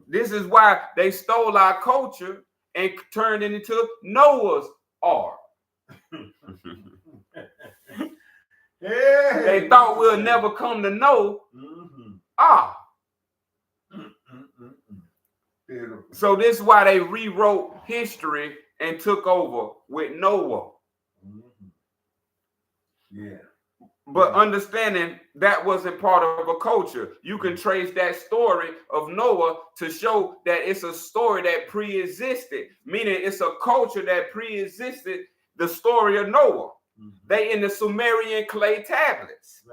This is why they stole our culture and turned it into Noah's Ark. They thought we'll never come to know. So this is why they rewrote history and took over with Noah. Yeah. But understanding that wasn't part of a culture. You can trace that story of Noah to show that it's a story that pre-existed, meaning it's a culture that pre-existed the story of Noah. They in the Sumerian clay tablets.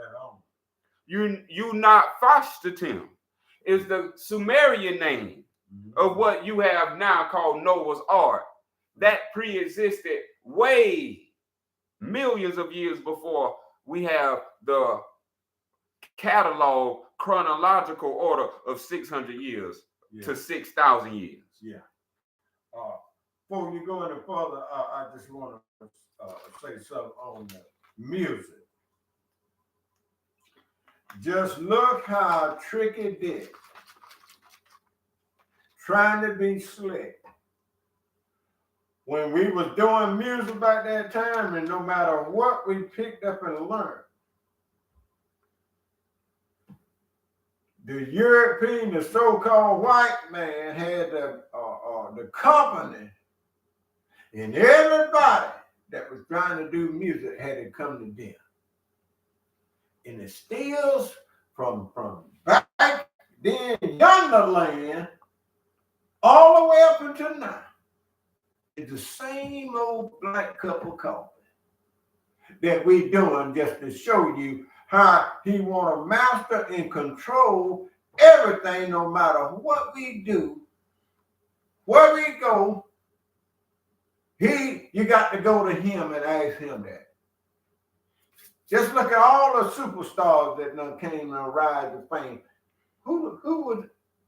You not Fashtatim is the Sumerian name of what you have now called Noah's Ark. that pre-existed way millions of years before we have the catalog chronological order of 600 years to 6,000 years. Yeah. Before you go any further, I just want to say something on the music. Just look how Tricky did, trying to be slick. When we was doing music back that time, and no matter what we picked up and learned, the European, the so-called white man, had the company, and everybody that was trying to do music had to come to them. And it steals from back then yonder land all the way up until now. It's the same old black cup of coffee that we doing just to show you how he want to master and control everything, no matter what we do, where we go. You got to go to him and ask him that. Just look at all the superstars that done came and rise to fame. Who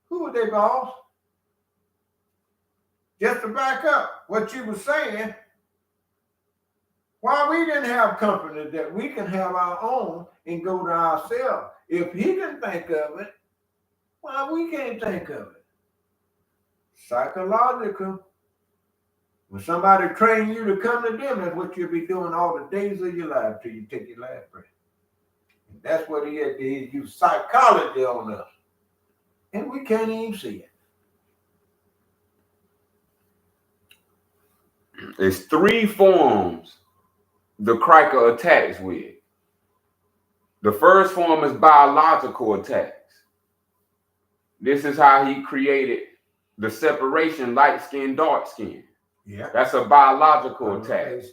would they, boss? Just to back up what you were saying, why we didn't have company that we can have our own and go to ourselves. If he didn't think of it, why we can't think of it? Psychological. When somebody train you to come to them, that's what you'll be doing all the days of your life till you take your last breath. And that's what he is. He use psychology on us. And we can't even see it. It's three forms the Criker attacks with. The first form is biological attacks. This is how he created the separation, light skin, dark skin. Yeah. That's a biological attack.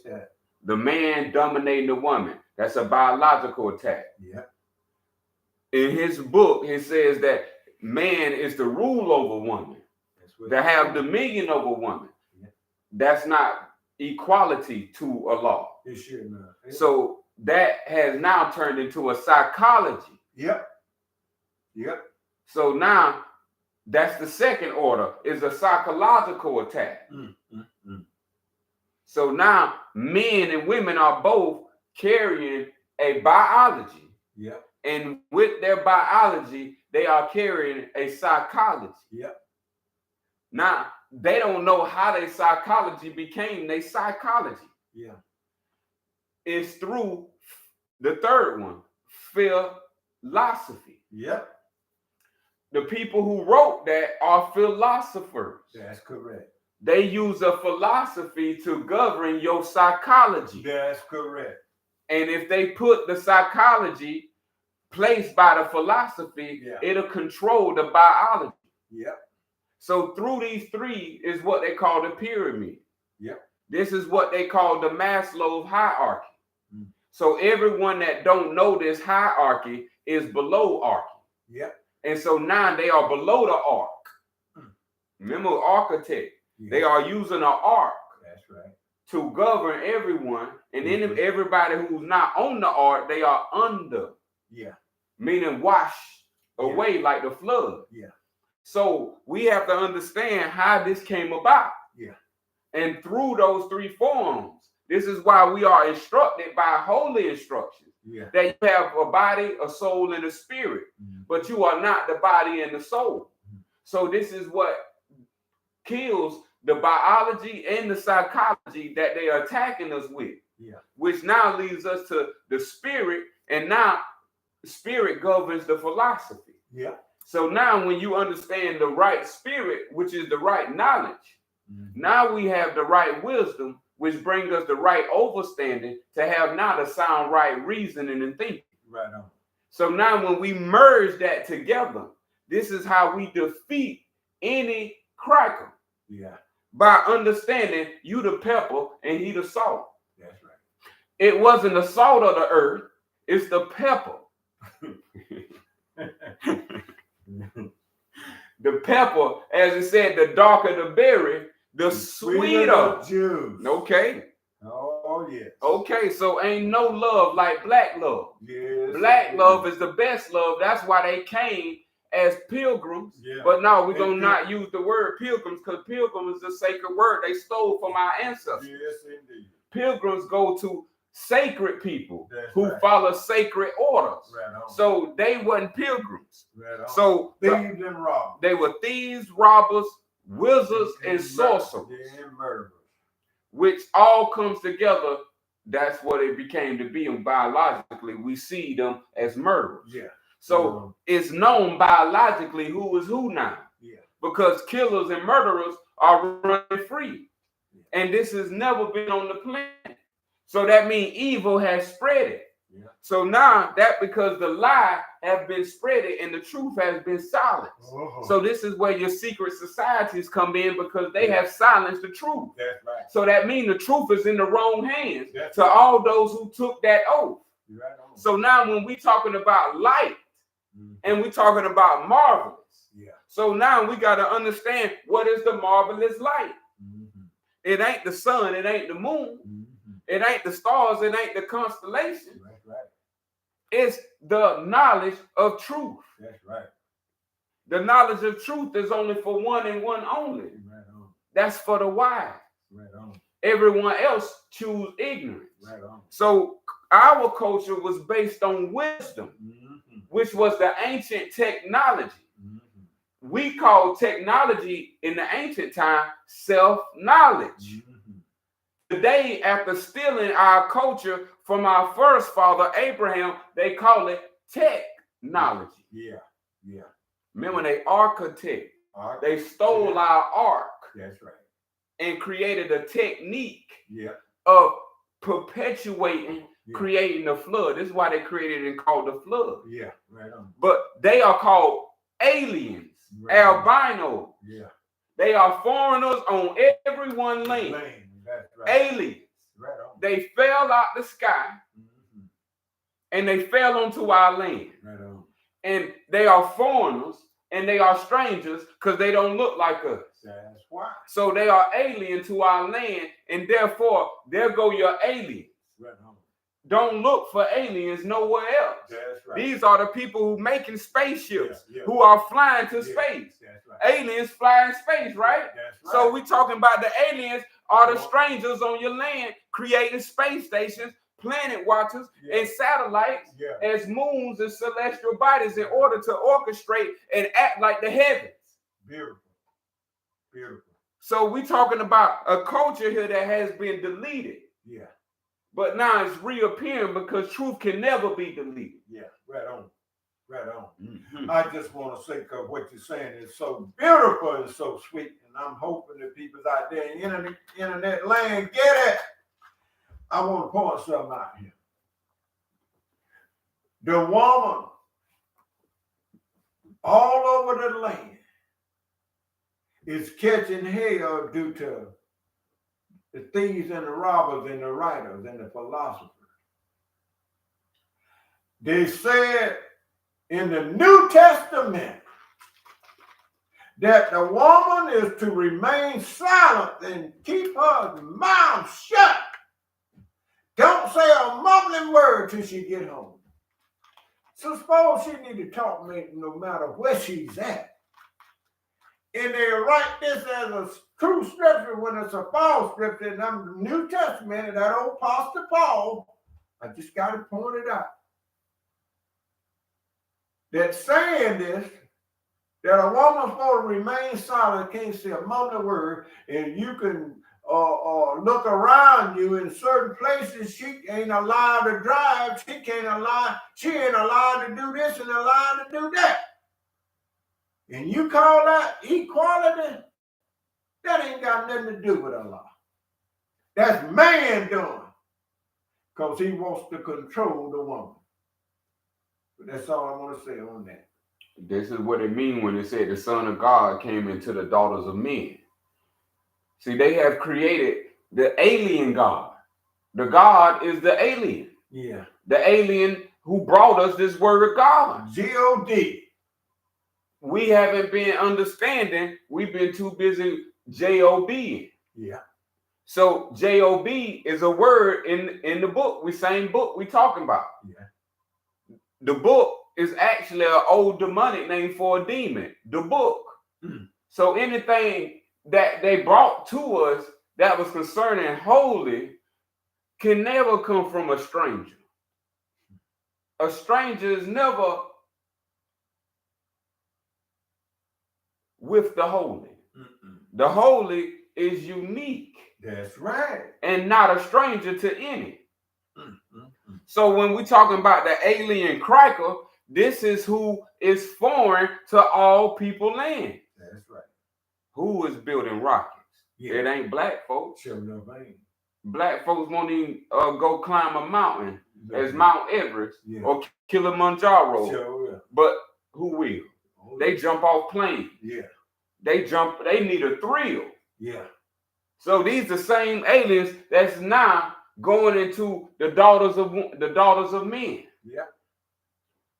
The man dominating the woman. That's a biological attack. Yeah. In his book, he says that man is to rule over woman, to have dominion over woman. Yeah. That's not equality to a law. It should not. Yeah. So that has now turned into a psychology. Yep. Yep. So now that's the second order, is a psychological attack. So now men and women are both carrying a biology. Yep. And with their biology, they are carrying a psychology. Yep. Now, they don't know how their psychology became their psychology. Yeah. It's through the third one, philosophy. Yep. The people who wrote that are philosophers. That's correct. They use a philosophy to govern your psychology. That's correct. And if they put the psychology placed by the philosophy, it'll control the biology. Yep. So through these three is what they call the pyramid. Yep. This is what they call the Maslow's hierarchy. So everyone that don't know this hierarchy is below archy. Yep. And so now they are below the arc. Remember, architect. Yes. They are using an arc. That's right. To govern everyone. And then everybody who's not on the ark, they are under. Yeah. Meaning washed away like the flood. Yeah. So we have to understand how this came about. Yeah. And through those three forms, this is why we are instructed by holy instruction. Yeah. That you have a body, a soul, and a spirit. But you are not the body and the soul. So this is what kills the biology and the psychology that they are attacking us with. Yeah. Which now leads us to the spirit, and now spirit governs the philosophy. Yeah. So now when you understand the right spirit, which is the right knowledge, now we have the right wisdom, which brings us the right overstanding to have now the sound right reasoning and thinking. Right on. So now when we merge that together, this is how we defeat any cracker. Yeah. By understanding you the pepper and he the salt. That's right. It wasn't the salt of the earth, it's the pepper. The pepper, as it said, the darker the berry, the sweeter juice. Okay. Oh, yes. Okay, so ain't no love like black love. Yes. Black love is the best love. That's why they came as pilgrims. Yeah. But now we're going to not use the word pilgrims because pilgrim is a sacred word they stole from our ancestors. Yes, indeed. Pilgrims go to sacred people who follow sacred orders. Right on. So they wasn't pilgrims. Right on. So thieves and robbers. They were thieves, robbers, wizards, and sorcerers. Yeah, and murderers. Which all comes together. That's what it became to be. And biologically, we see them as murderers. Yeah. So it's known biologically who is who now. Yeah. Because killers and murderers are running free. Yeah. And this has never been on the planet. So that means evil has spread it. Yeah. So now that because the lie has been spread and the truth has been silenced. Uh-huh. So this is where your secret societies come in because they have silenced the truth. That's right. So that means the truth is in the wrong hands to all those who took that oath. Right on. So now when we talking about light and we talking about marvelous. Yeah. So now we got to understand what is the marvelous light. Mm-hmm. It ain't the sun, it ain't the moon. Mm-hmm. It ain't the stars, it ain't the constellation. That's right. It's the knowledge of truth. That's right. The knowledge of truth is only for one and one only. Right on. That's for the wise. Right on. Everyone else choose ignorance. Right on. So our culture was based on wisdom, which was the ancient technology. We call technology in the ancient time self-knowledge. Today, after stealing our culture from our first father, Abraham, they call it technology. Yeah, yeah. Remember, they architect. They stole our ark. That's right. And created a technique of perpetuating, creating the flood. This is why they created and called the flood. Yeah, right on. But they are called aliens, albinos. Yeah. They are foreigners on everyone's land. That's right. Aliens. Right on. They fell out the sky and they fell onto our land. Right on. And they are foreigners and they are strangers because they don't look like us. That's why. So they are alien to our land and therefore there go your aliens. Right on. Don't look for aliens nowhere else. That's right. These are the people who making spaceships, who are flying to space. That's right. Aliens fly in space, right? That's right. So we talking about the aliens are the strangers on your land creating space stations, planet watchers, and satellites as moons and celestial bodies in order to orchestrate and act like the heavens. Beautiful. Beautiful. So we talking about a culture here that has been deleted. Yeah. But now it's reappearing because truth can never be deleted. Yeah, right on. Right on. Mm-hmm. I just want to say, because what you're saying is so beautiful and so sweet, and I'm hoping that people out there in the internet land get it. I want to point something out here. The woman all over the land is catching hell due to the thieves and the robbers and the writers and the philosophers. They said in the New Testament that the woman is to remain silent and keep her mouth shut. Don't say a mumbling word till she get home. So suppose she need to talk to me no matter where she's at. And they write this as a true scripture when it's a false scripture in the New Testament, and that old Apostle Paul, I just got to point it out. That saying this, that a woman's supposed to remain silent, can't say a mumbling word, and you can look around you in certain places. She ain't allowed to drive. She ain't allowed to do this and allowed to do that. And you call that equality? That ain't got nothing to do with Allah. That's man doing. Because he wants to control the woman. But that's all I want to say on that. This is what it means when it said the Son of God came into the daughters of men. See, they have created the alien God. The God is the alien. Yeah. The alien who brought us this word God. G-O-D. We haven't been understanding. We've been too busy J-O-B. Yeah. So J-O-B is a word in the book. Same book we talking about. Yeah. The book is actually an old demonic name for a demon. The book. So anything that they brought to us that was concerning holy can never come from a stranger. A stranger is never with the holy. The holy is unique. That's right. And not a stranger to any. So when we're talking about the alien cracker, this is who is foreign to all people land. That's right. Who is building rockets? Yeah. It ain't black folks. Sure enough, ain't. Black folks won't even go climb a mountain as Mount Everest or Kilimanjaro. Sure, yeah. But who will? Oh, they jump off planes. Yeah. They need a thrill. Yeah. So these the same aliens that's now going into the daughters of men. Yeah.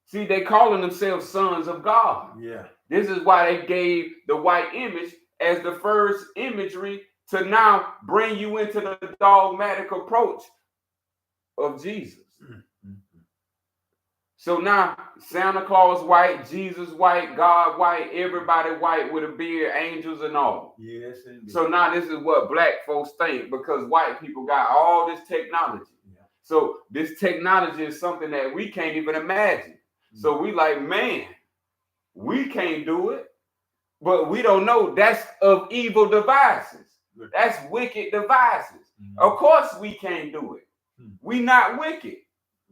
See, they calling themselves sons of God. Yeah. This is why they gave the white image as the first imagery to now bring you into the dogmatic approach of Jesus. So now Santa Claus white, Jesus white, God white, everybody white with a beard, angels and all. Yes, indeed. So now this is what black folks think because white people got all this technology. Yeah. So this technology is something that we can't even imagine. So we like, man, we can't do it, but we don't know that's of evil devices. That's wicked devices. Of course we can't do it. We not wicked.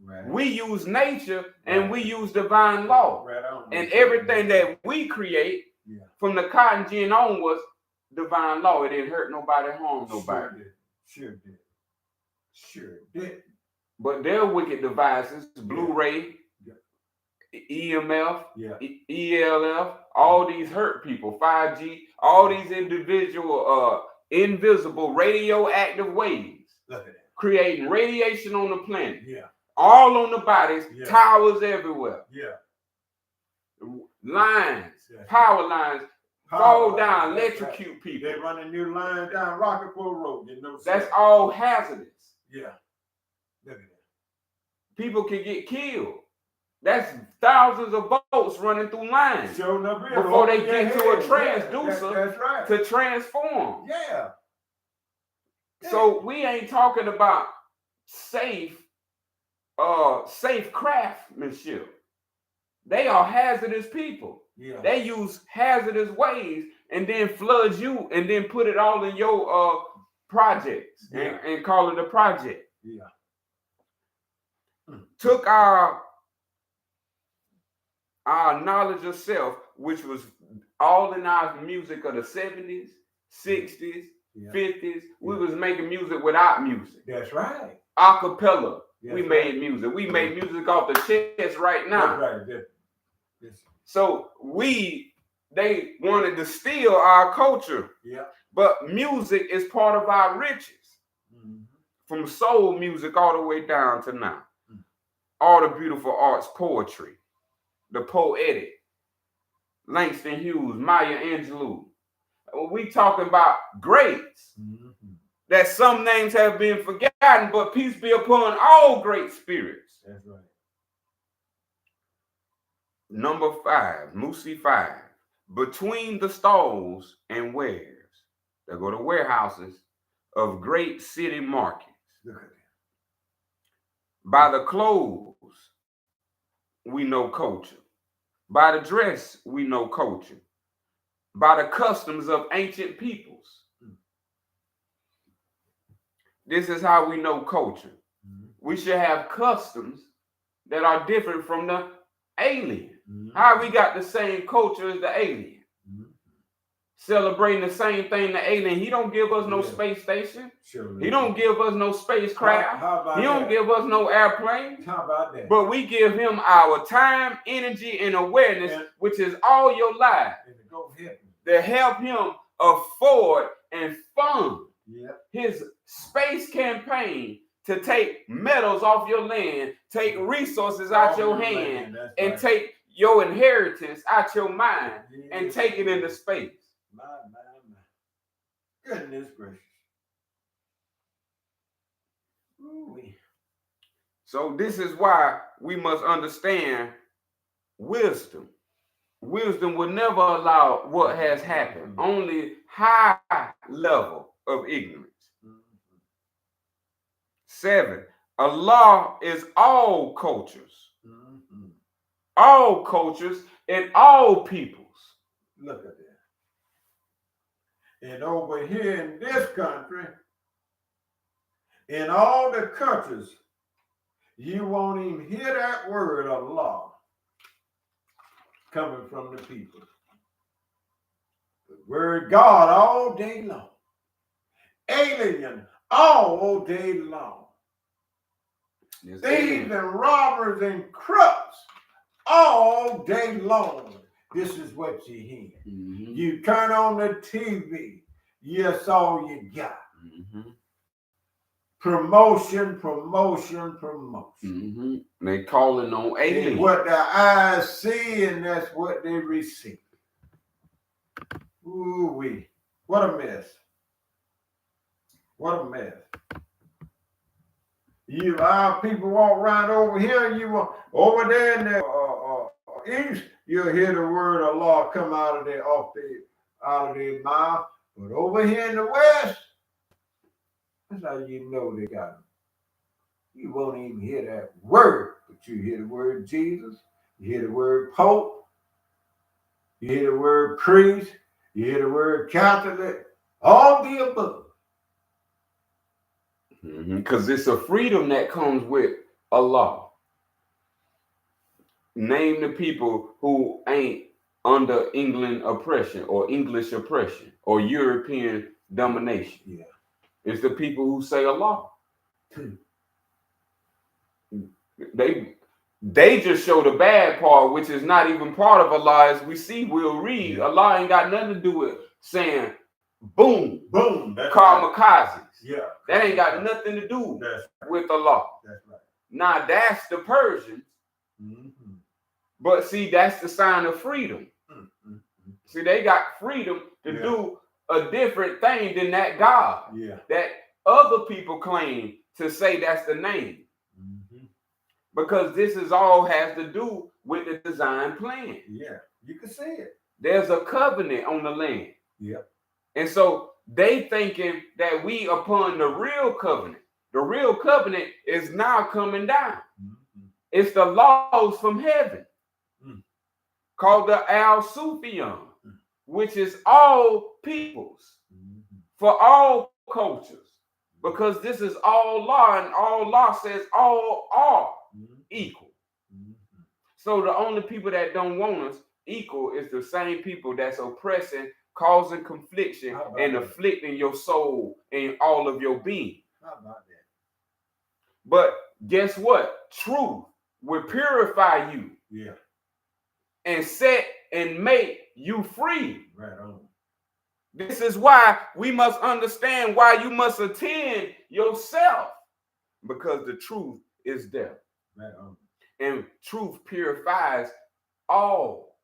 Right. We use nature and we use divine law. And everything that we create from the cotton gin on was divine law. It didn't hurt nobody, harm nobody. Sure did. But their wicked devices, Blu-ray, EMF, ELF, all these hurt people, 5G, all these individual invisible radioactive waves creating radiation on the planet. Yeah. All on the bodies, towers everywhere. Yeah. Lines, power lines, fall down, electrocute people. They run a new line down Rockeford Road. That's all hazardous. Yeah. Look at that. People can get killed. That's thousands of bolts running through lines before they get to a transducer to transform. Yeah. So we ain't talking about safe craftsmanship. They are hazardous people. Yeah. They use hazardous ways and then flood you and then put it all in your projects and call it a project. Yeah. Took our knowledge of self, which was all in our music of the 70s, 60s, 50s. We was making music without music. That's right. Acapella. We made music. We made music off the chest right now. That's right. Yes. So they wanted to steal our culture. Yeah. But music is part of our riches. From soul music all the way down to now. All the beautiful arts, poetry, the poetic, Langston Hughes, Maya Angelou. We talking about greats. That some names have been forgotten, but peace be upon all great spirits. That's right. Number 5, Musi 5. Between the stalls and wares, they go to warehouses of great city markets. Look at that. By the clothes, we know culture. By the dress, we know culture. By the customs of ancient peoples. This is how we know culture. We should have customs that are different from the alien. How we got the same culture as the alien? Celebrating the same thing the alien. He don't give us no space station. Sure. He don't give us no spacecraft. He don't give us no airplane. How about that? But we give him our time, energy, and awareness, which is all your life. To help him afford and fund his space campaign to take metals off your land, take resources out your hand, and take your inheritance out your mind and take it into space. Goodness gracious. Ooh-wee. So this is why we must understand wisdom. Wisdom will never allow what has happened, only high level of ignorance. 7, Allah is all cultures, all cultures and all peoples. Look at that. And over here in this country, in all the countries, you won't even hear that word Allah coming from the people. The word God all day long. Alien all day long. Thieves and robbers and crooks all day long. This is what you hear. You turn on the TV, that's all you got. Promotion, promotion, promotion. They calling on aliens. And what their eyes see, and that's what they receive. Ooh-wee. What a mess. What a mess. Our people walk around over here, you walk over there in the east, you'll hear the word Allah come out of their mouth. But over here in the west, that's how you know they got them. You won't even hear that word, but you hear the word Jesus, you hear the word Pope, you hear the word priest, you hear the word Catholic, all the above. Because it's a freedom that comes with Allah. Name the people who ain't under England oppression or English oppression or European domination. Yeah. It's the people who say Allah. They just show the bad part, which is not even part of Allah. As we see, we'll read. Allah ain't got nothing to do with saying boom, boom, kamikazes. Yeah. That ain't got nothing to do with Allah. That's right. Now that's the Persians. But see, that's the sign of freedom. See, they got freedom to do a different thing than that God that other people claim to say that's the name. Because this is all has to do with the design plan. Yeah, you can see it. There's a covenant on the land. Yep. And so they thinking that we upon the real covenant. The real covenant is now coming down. It's the laws from heaven called the Sufian, which is all peoples for all cultures. Because this is all law, and all law says all are equal. So the only people that don't want us equal is the same people that's oppressing, causing confliction, and afflicting your soul and all of your being. How about that? But guess what? Truth will purify you. Yeah. And set and make you free. Right on. This is why we must understand why you must attend yourself. Because the truth is there. Right on. And truth purifies all.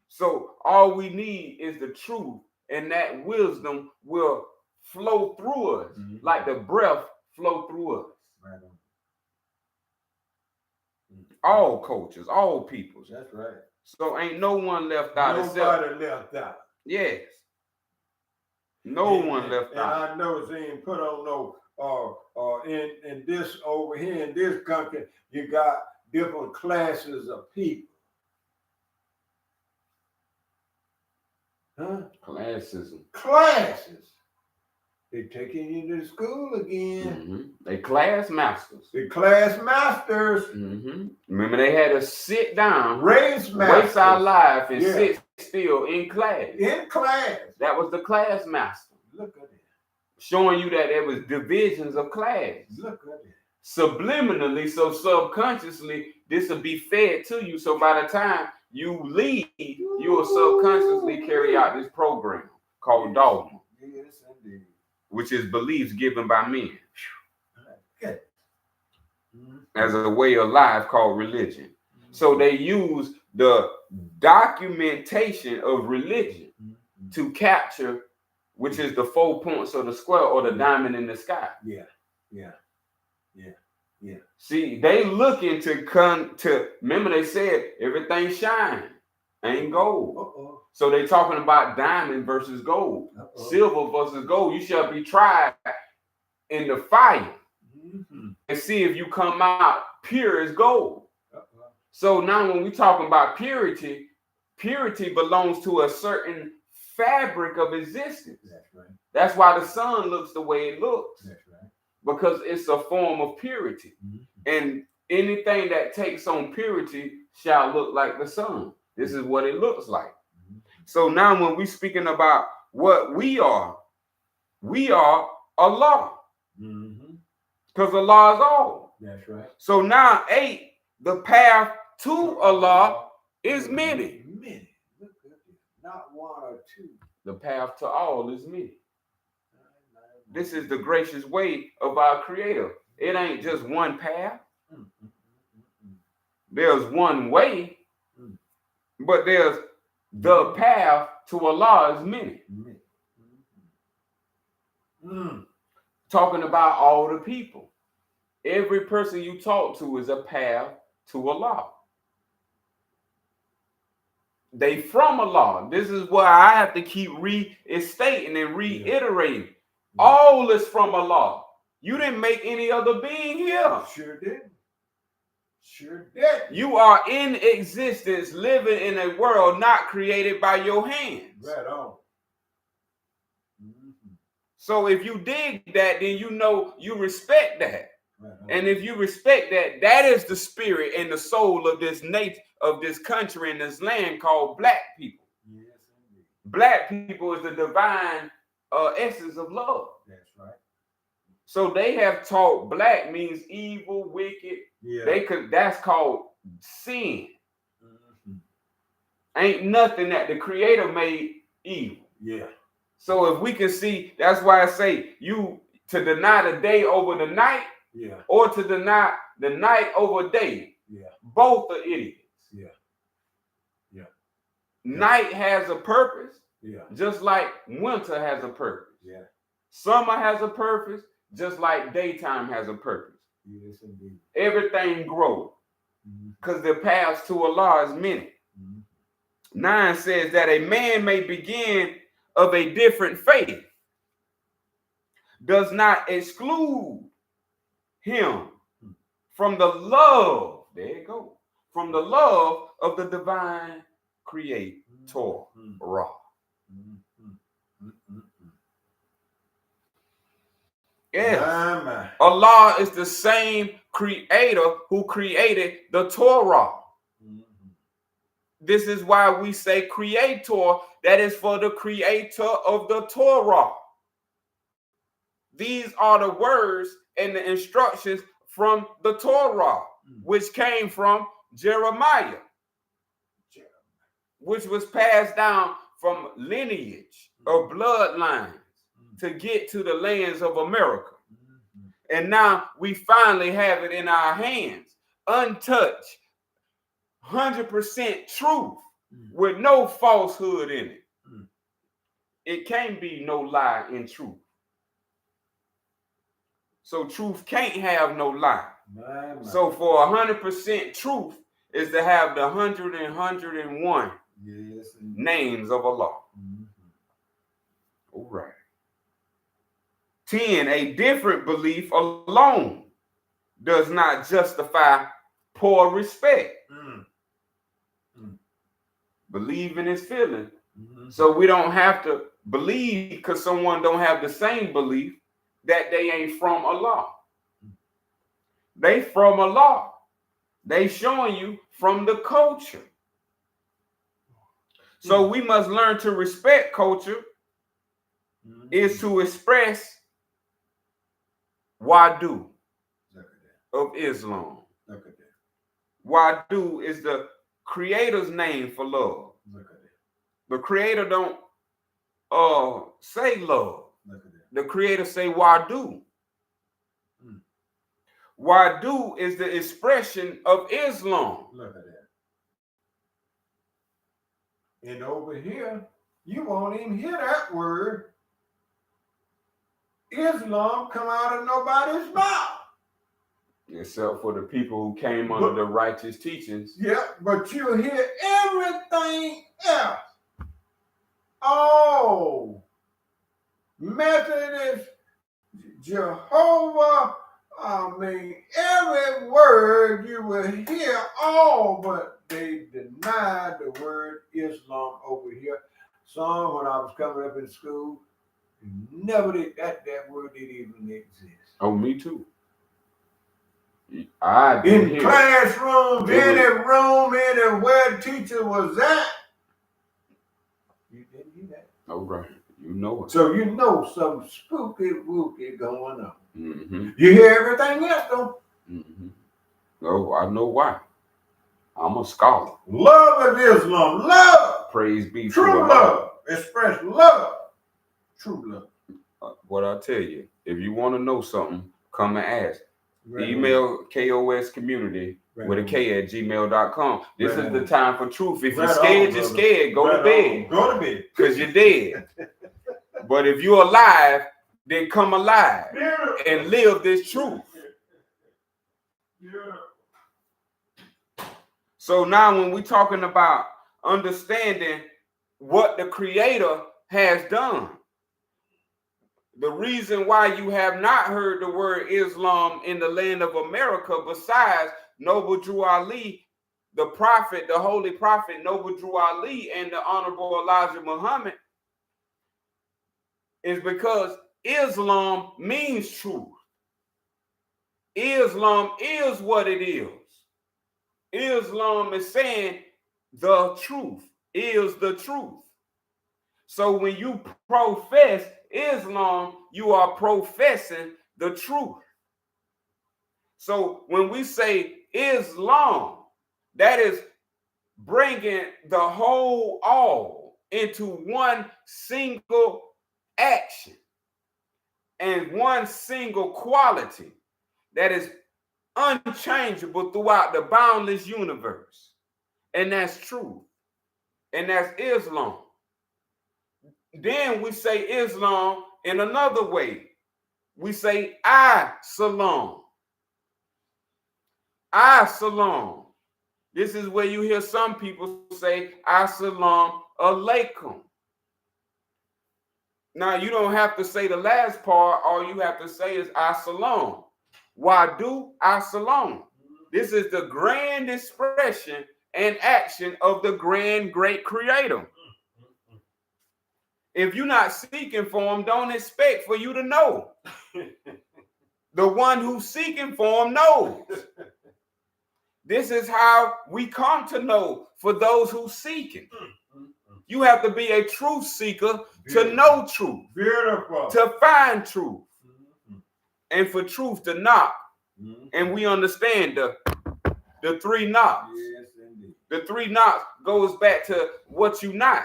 So all we need is the truth, and that wisdom will flow through us like the breath flow through us. Right on. All cultures, all peoples. That's right. So ain't no one left out. Nobody left out. Yes. No one left out. And I know they ain't put on no in this over here in this country, you got different classes of people. Huh? Classism. Classes. They taking you to school again. They class masters. The class masters. Remember, they had to sit down, race masters, waste our life, and sit still in class. In class. That was the class master. Look at it. Showing you that there was divisions of class. Look at it. Subliminally, so subconsciously, this will be fed to you. So by the time you leave, you will subconsciously carry out this program called dogma. Yes, indeed. Which is beliefs given by men. Good. As a way of life called religion. So they use the documentation of religion to capture which is the 4 points of the square or the diamond in the sky. Yeah. See, they looking to come to, remember they said everything shine, ain't gold. So they talking about diamond versus gold, silver versus gold. You shall be tried in the fire and see if you come out pure as gold. So now when we talking about purity, purity belongs to a certain fabric of existence. That's right. That's why the sun looks the way it looks. That's right. Because it's a form of purity. And anything that takes on purity shall look like the sun. This is what it looks like. So now when we're speaking about what we are Allah. Because Allah is all. That's right. So now 8, the path to Allah is many. Many. Look at this. Not 1 or 2. The path to all is many. This is the gracious way of our Creator. It ain't just one path. There's one way, but there's the path to Allah is many. Talking about all the people. Every person you talk to is a path to Allah. They from Allah. This is why I have to keep restating and reiterating. All is from Allah. You didn't make any other being here. Sure did. Sure did. You are in existence, living in a world not created by your hands. Right on. So if you dig that, then you know you respect that. Right on. And if you respect that, that is the spirit and the soul of this nation, of this country and this land called black people. Yes, indeed. Black people is the divine essence of love. That's right. So they have taught black means evil, wicked. Yeah. That's called sin. Ain't nothing that the Creator made evil. Yeah. So if we can see, that's why I say you to deny the day over the night, or to deny the night over day. Both are idiots. Night has a purpose, just like winter has a purpose. Summer has a purpose, just like daytime has a purpose. Yes, indeed. Everything grows because the paths to Allah is many. 9 says that a man may begin of a different faith does not exclude him from the love, there you go, from the love of the divine creator, Ra. Yes, Allah is the same creator who created the Torah. This is why we say creator, that is for the creator of the Torah. These are the words and the instructions from the Torah, which came from Jeremiah, which was passed down from lineage or bloodlines to get to the lands of America. And now we finally have it in our hands, untouched, 100% truth with no falsehood in it. It can't be no lie in truth. So truth can't have no lie. So for 100% truth is to have the 101 names of Allah. All right. 10, a different belief alone does not justify poor respect. Believing is feeling. So we don't have to believe because someone don't have the same belief that they ain't from Allah. They from Allah. They showing you from the culture. So we must learn to respect culture is to express Wadu of Islam. Wadu is the Creator's name for love. The Creator don't say love. The Creator say Wadu. Wadu is the expression of Islam. Look at that. And over here, you won't even hear that word Islam come out of nobody's mouth. Except for the people who came under the righteous teachings. Yeah, but you hear everything else. Oh, Methodist, Jehovah, every word you will hear all, but they denied the word Islam over here. Some, when I was coming up in school, never did that word didn't even exist. Oh, me too. In classrooms, any room, anywhere the teacher was at, you didn't hear that. Oh, right. You know it. So you know something spooky wooky going on. Mm-hmm. You hear everything else though. Mm-hmm. Oh, I know why. I'm a scholar. Love of Islam. Love. Praise be true love. Express love. True love. What I tell you, if you want to know something, come and ask. Right. Email KOS community with a K at gmail.com. This is the time for truth. If you're scared, you're scared. Go to bed. Go to bed. Because you're dead. But if you're alive, then come alive and live this truth. So now when we're talking about understanding what the Creator has done, the reason why you have not heard the word Islam in the land of America, besides Noble Drew Ali, the prophet, the holy prophet Noble Drew Ali, and the Honorable Elijah Muhammad, is because Islam means truth. Islam is what it is. Islam is saying the truth is the truth. So when you profess Islam, you are professing the truth. So when we say Islam, that is bringing the whole all into one single action and one single quality that is unchangeable throughout the boundless universe. And that's truth. And that's Islam. Then we say Islam in another way. We say I-Salam. I-Salam. This is where you hear some people say I-Salam alaikum. Now, you don't have to say the last part. All you have to say is I-Salam. Wadu I-Salam. This is the grand expression and action of the grand great Creator. If you're not seeking for him, don't expect for you to know. The one who's seeking for him knows. This is how we come to know for those who seek it. You have to be a truth seeker to know truth. Beautiful. To find truth. And for truth to knock. And we understand the three knocks. Yes, indeed. The three knocks goes back to what you not.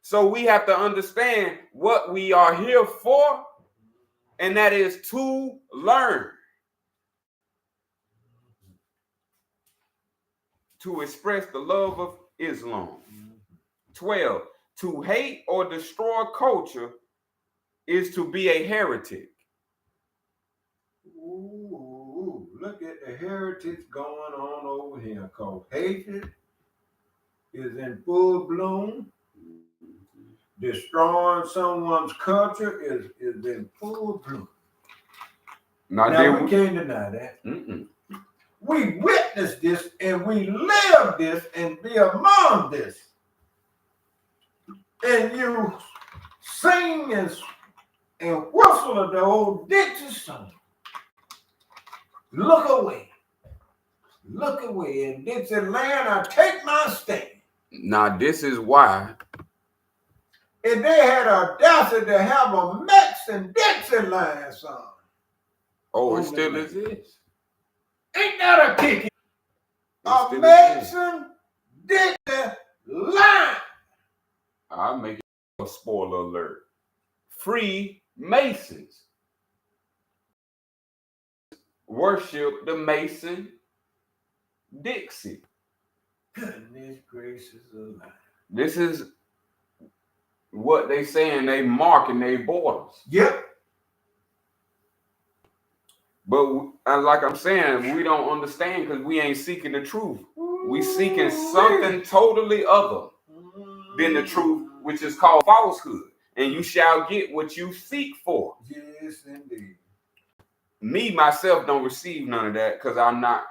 So we have to understand what we are here for, and that is to learn. To express the love of Islam. 12, to hate or destroy culture is to be a heretic. Ooh, look at the heritage going on over here, called hatred is in full bloom. Destroying someone's culture is in full bloom. Now we can't deny that. We witness this and we live this and be among this. And you sing and whistle at the old Dixie song. Look away. Look away. In Dixie land, I take my stand. Now this is why. And they had audacity to have a Mexican Dixie line song. Oh, it still exists. Ain't that a kick? A Mexican Dixie line. I'll make it a spoiler alert. Free Masons worship the Mason Dixie. Goodness gracious alive. This is what they saying, they marking their borders. Yep. But like I'm saying, we don't understand because we ain't seeking the truth. We seeking something totally other than the truth, which is called falsehood. And you shall get what you seek for. Yes, indeed. Me, myself, don't receive none of that because I'm not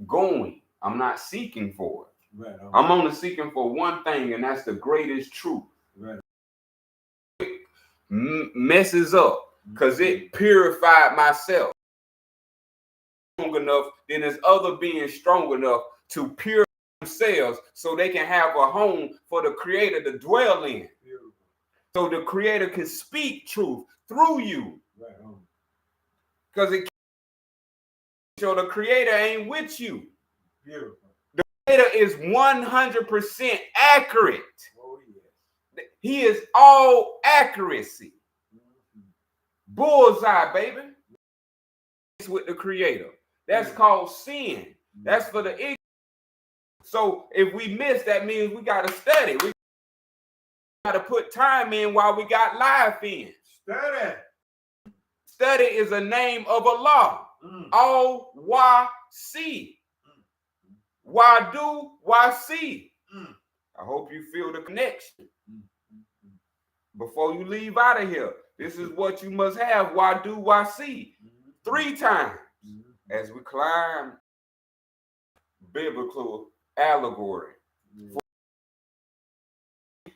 going. I'm not seeking for it. Right. I'm only seeking for one thing, and that's the greatest truth. Right. Messes up because it purified myself strong enough, then there's other beings strong enough to purify themselves so they can have a home for the Creator to dwell in. Beautiful. So the Creator can speak truth through you. Right. Because it so the Creator ain't with you. Beautiful. The Creator is 100% accurate. Oh, yes. He is all accuracy. Bullseye, baby. It's with the Creator. That's called sin. That's for the ignorant. So if we miss, that means we got to study. We got to put time in while we got life in. Study. Study is a name of Allah. O-Y-C. Why do, why see? I hope you feel the connection. Before you leave out of here, this is what you must have. Why do, why see? 3 times as we climb biblical allegory.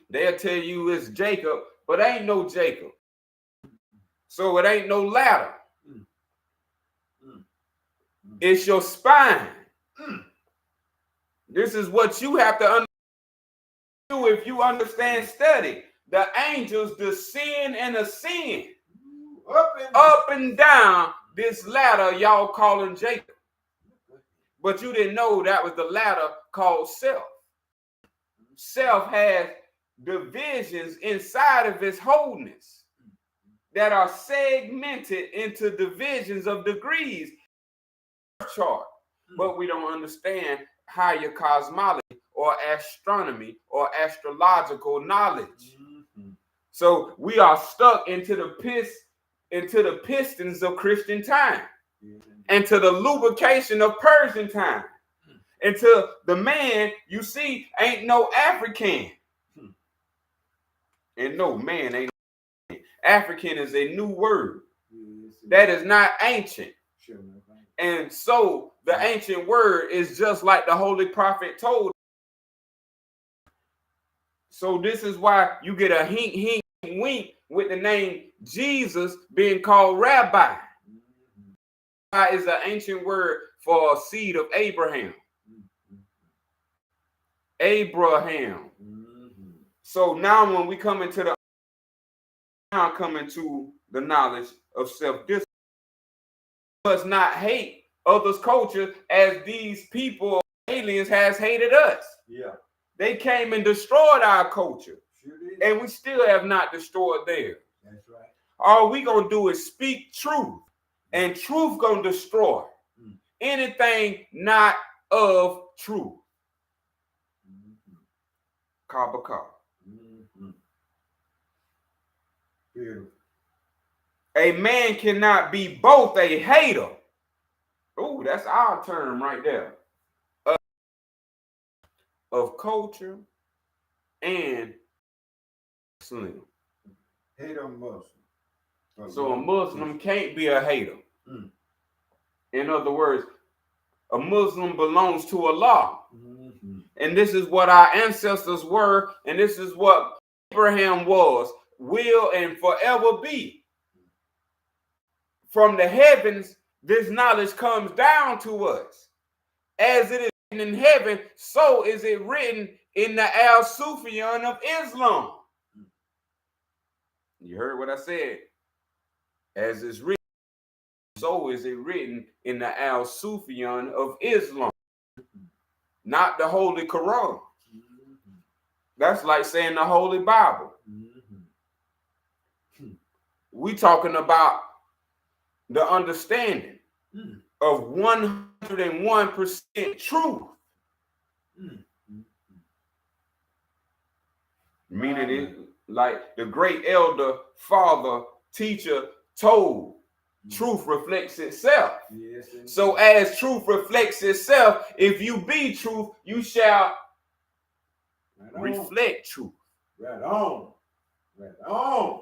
They'll tell you it's Jacob, but ain't no Jacob. So it ain't no ladder. It's your spine. This is what you have to understand if you understand study. The angels descend and ascend up and down this ladder y'all calling Jacob. But you didn't know that was the ladder called self. Self has divisions inside of its wholeness that are segmented into divisions of degrees chart. But we don't understand higher cosmology or astronomy or astrological knowledge. So we are stuck into the pistons of Christian time, into the lubrication of Persian time, into the man you see ain't no African. And no, man ain't no African is a new word that is not ancient. And so the ancient word is just like the Holy Prophet told. So this is why you get a hink, hink, wink with the name Jesus being called rabbi. Is an ancient word for a seed of Abraham. Abraham. So now when we come into the knowledge of self-discipline, must not hate others' culture as these people, aliens, has hated us. Yeah. They came and destroyed our culture. Sure did. And we still have not destroyed theirs. That's right. All we gonna do is speak truth. And truth gonna destroy anything not of truth. Kabaka. Beautiful. A man cannot be both a hater. Oh, that's our term right there. Of culture and Muslim. Hater Muslim. So a Muslim can't be a hater. In other words, a Muslim belongs to Allah. And this is what our ancestors were, and this is what Abraham was, will, and forever be. From the heavens, this knowledge comes down to us. As it is written in heaven, so is it written in the Sufian of Islam. You heard what I said? As it's written, so is it written in the Sufian of Islam. Not the Holy Quran. That's like saying the Holy Bible. We talking about the understanding of 101% truth. Meaning Like the great elder, father, teacher told, truth reflects itself. Yes, so as truth reflects itself, if you be truth, you shall reflect truth. Right on. Right on.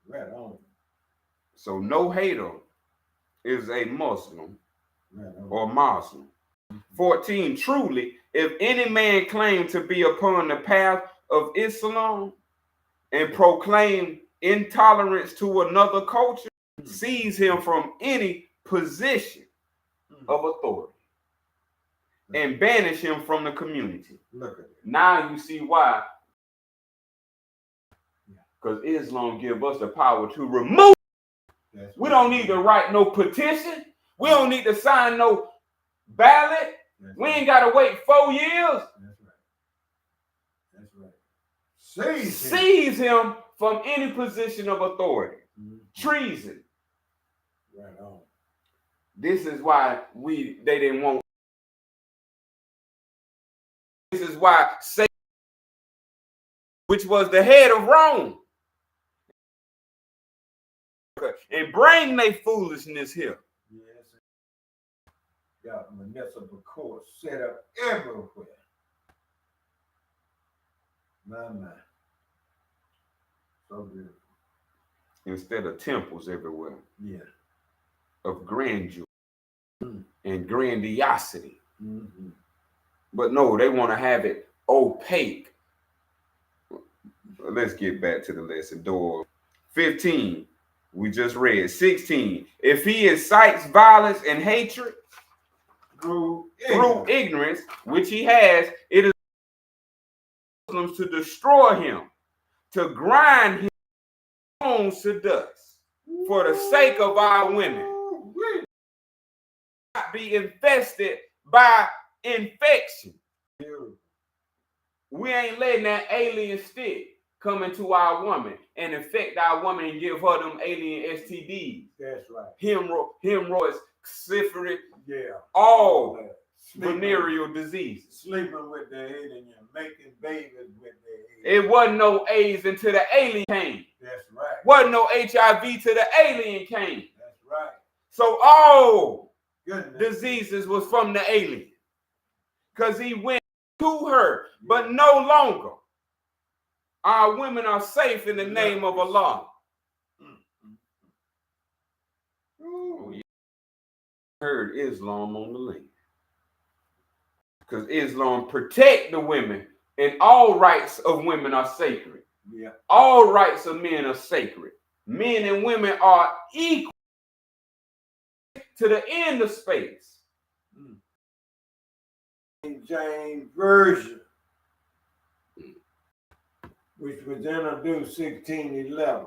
Right on. So no hater is a Muslim or Muslim. 14, truly, if any man claim to be upon the path of Islam and proclaim intolerance to another culture, seize him from any position of authority and banish him from the community. Look at it. Now you see why. Because Islam give us the power to remove. We don't need to write no petition. We don't need to sign no ballot. We ain't got to wait 4 years. That's right. Seize him from any position of authority. Treason. Right on. This is why they didn't want. This is why Satan, which was the head of Rome, and bring their foolishness here. Yes. Got municipal courts set up everywhere. My. So beautiful. Instead of temples everywhere. Yeah. Of grandeur and grandiosity. Mm-hmm. But no, they want to have it opaque. Let's get back to the lesson. Door 15, we just read. 16, if he incites violence and hatred through ignorance, which he has, it is Muslims to destroy him, to grind his bones to dust, for the sake of our women. Not be infested by infection. We ain't letting that alien stick come into our woman and infect our woman and give her them alien STDs. That's right. Hemorrhoids, syphilis, all venereal diseases. Sleeping with the alien, making babies with the alien. It wasn't no AIDS until the alien came. That's right. Wasn't no HIV till the alien came. That's right. So all diseases was from the alien. Because he went to her, but no longer. Our women are safe in the name of Allah. Oh, yeah. Heard Islam on the link. Because Islam protect the women, and all rights of women are sacred. Yeah. All rights of men are sacred. Men and women are equal to the end of space. James Version, which was introduced 1611.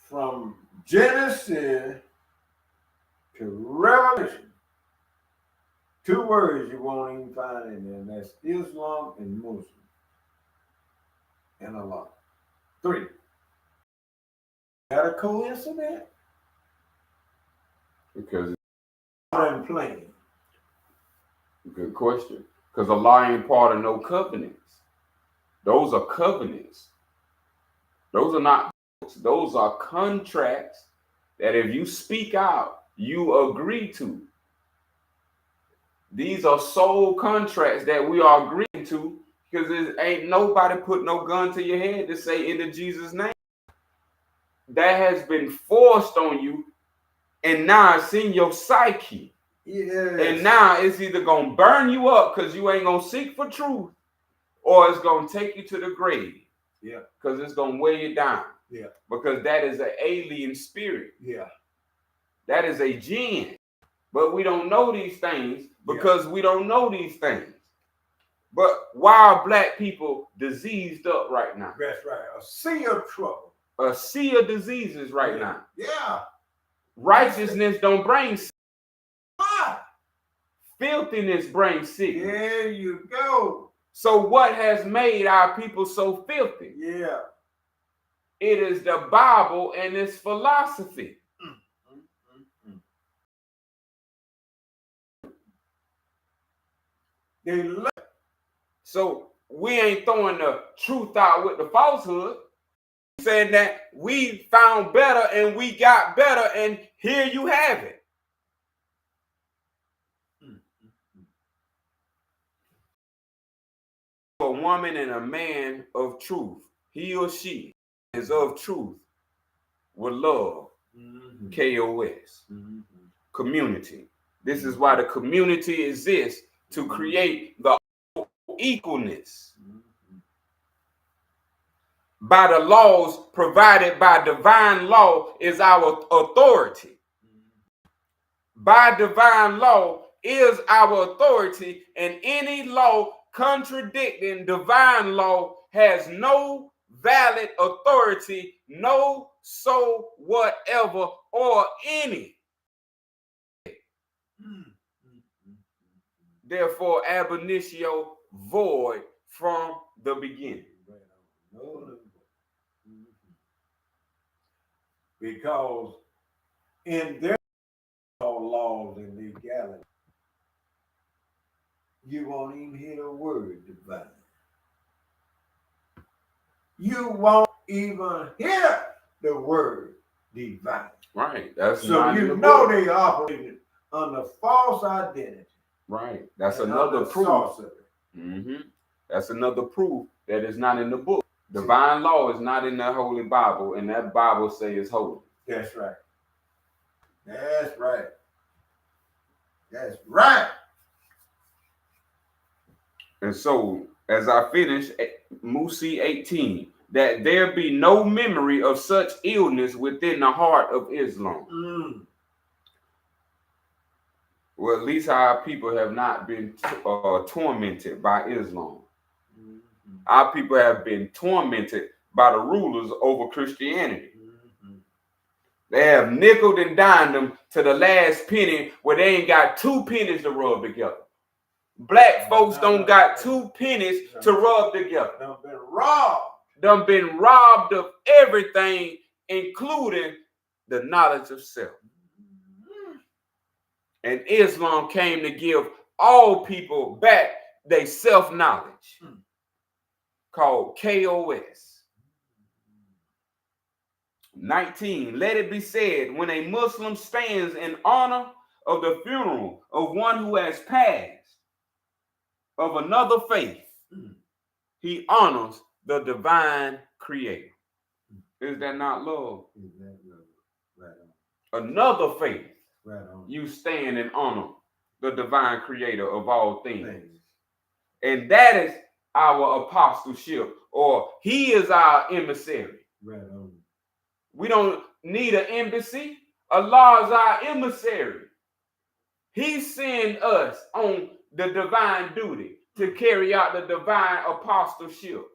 From Genesis to Revelation. 2 words you won't even find in there, and that's Islam and Muslim. And Allah. 3. That a coincidence? Because I'm playing. good question. Because Allah ain't part of no covenants. Those are covenants. Those are not books. Those are contracts that if you speak out, you agree to. These are soul contracts that we are agreeing to, because there ain't nobody put no gun to your head to say into Jesus' name. That has been forced on you, and now it's in your psyche. Yes. And now it's either going to burn you up because you ain't going to seek for truth, or it's going to take you to the grave. Yeah. Because it's going to weigh you down. Yeah. Because that is an alien spirit. Yeah. That is a jinn. But we don't know these things because we don't know these things. But why are black people diseased up right now? That's right. A sea of trouble. A sea of diseases right now. Yeah. Righteousness don't bring sickness. Why? Filthiness brings sickness. There you go. So what has made our people so filthy? Yeah. It is the Bible and its philosophy. They left. So we ain't throwing the truth out with the falsehood. We're saying that we found better and we got better, and here you have it. A woman and a man of truth, he or she is of truth with love. KOS. Community. This is why the community exists, to create the equalness by the laws provided by divine law is our authority. By divine law is our authority, and any law contradicting divine law has no valid authority, no so whatever or any. Therefore, ab initio void from the beginning. Because in their laws and legality, you won't even hear a word divine. You won't even hear the word divine. Right. That's so you know they operated under false identity. Right. That's another proof. That's another proof that it's not in the book. Divine law is not in the Holy Bible, and that Bible says it's holy. That's right. That's right. That's right. And so, as I finish, Musi 18, that there be no memory of such illness within the heart of Islam. Well, at least our people have not been tormented by Islam. Our people have been tormented by the rulers over Christianity. They have nickeled and dined them to the last penny, where they ain't got 2 pennies to rub together. Black folks don't got 2 pennies to rub together. Done been robbed of everything, including the knowledge of self. And Islam came to give all people back their self-knowledge, called KOS. 19, let it be said, when a Muslim stands in honor of the funeral of one who has passed, of another faith, he honors the divine creator. Is that not love? Is that love? Right on. Another faith. Right on. You stand and honor the divine creator of all things. And that is our apostleship, or he is our emissary. Right on. We don't need an embassy. Allah is our emissary. He sent us on the divine duty to carry out the divine apostleship.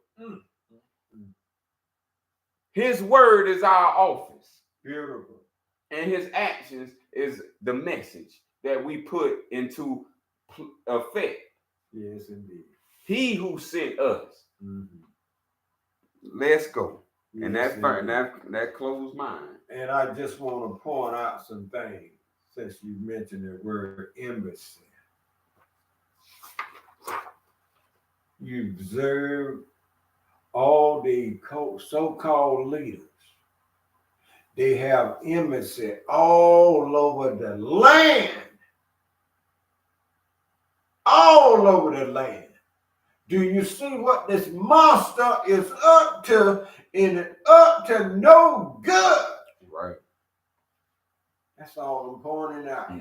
His word is our office. Beautiful. And his actions is the message that we put into effect. Yes, indeed. He who sent us. Let's go. Yes, and that closed mine. And I just want to point out some things, since you mentioned the word embassy. You observe all the so-called leaders. They have embassy all over the land. All over the land. Do you see what this monster is up to? And up to no good. Right. That's all I'm pointing out.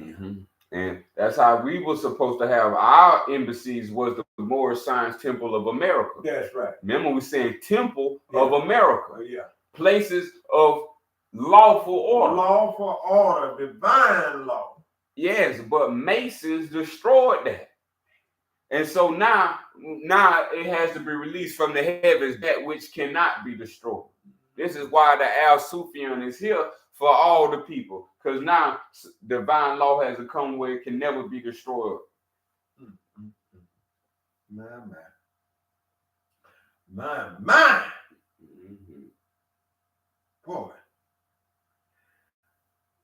And that's how we were supposed to have our embassies, was the Moorish Science Temple of America. That's right. Remember, we saying Temple of America. Yeah. Places of lawful order. Lawful order, divine law. Yes, but Masons destroyed that. And so now it has to be released from the heavens, that which cannot be destroyed. This is why the Sufian is here for all the people, because now divine law has to come where it can never be destroyed. My. Boy.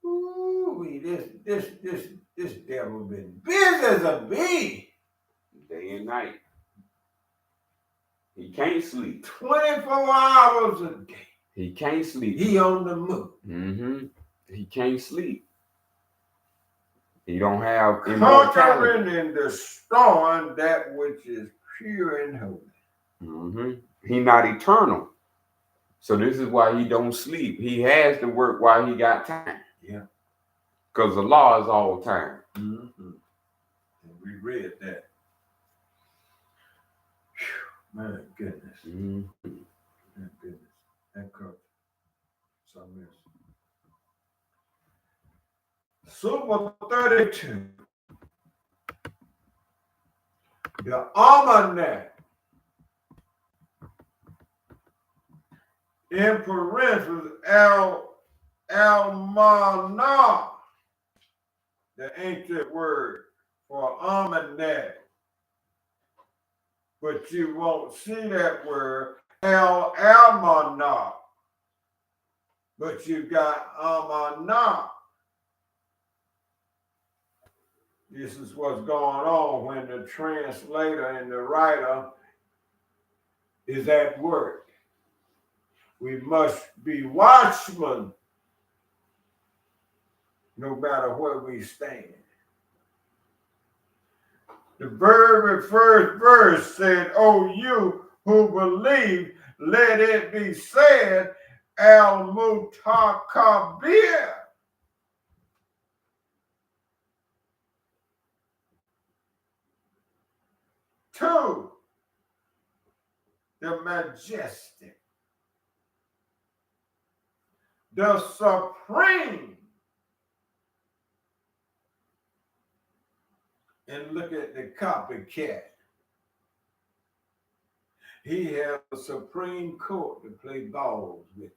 Ooh, this devil been busy as a bee. Day and night. He can't sleep. 24 hours a day. He can't sleep. He on the move. Mm-hmm. He can't sleep. He don't have immortality. Conquering and destroying that which is pure and holy. Mm-hmm. He not eternal. So this is why he don't sleep. He has to work while he got time. Yeah. Because the law is all time. Mm-hmm. And we read that. Whew, my goodness. Mm-hmm. My goodness. That covers something else. Super 32. The almanac. In parentheses, almanach, the ancient word for almanac. But you won't see that word, almanach. But you got almanach. This is what's going on when the translator and the writer is at work. We must be watchmen no matter where we stand. The very first verse said, "O you who believe, let it be said, Al-Mutakabir." Two, the majestic, the supreme. And look at the copycat. He has a supreme court to play balls with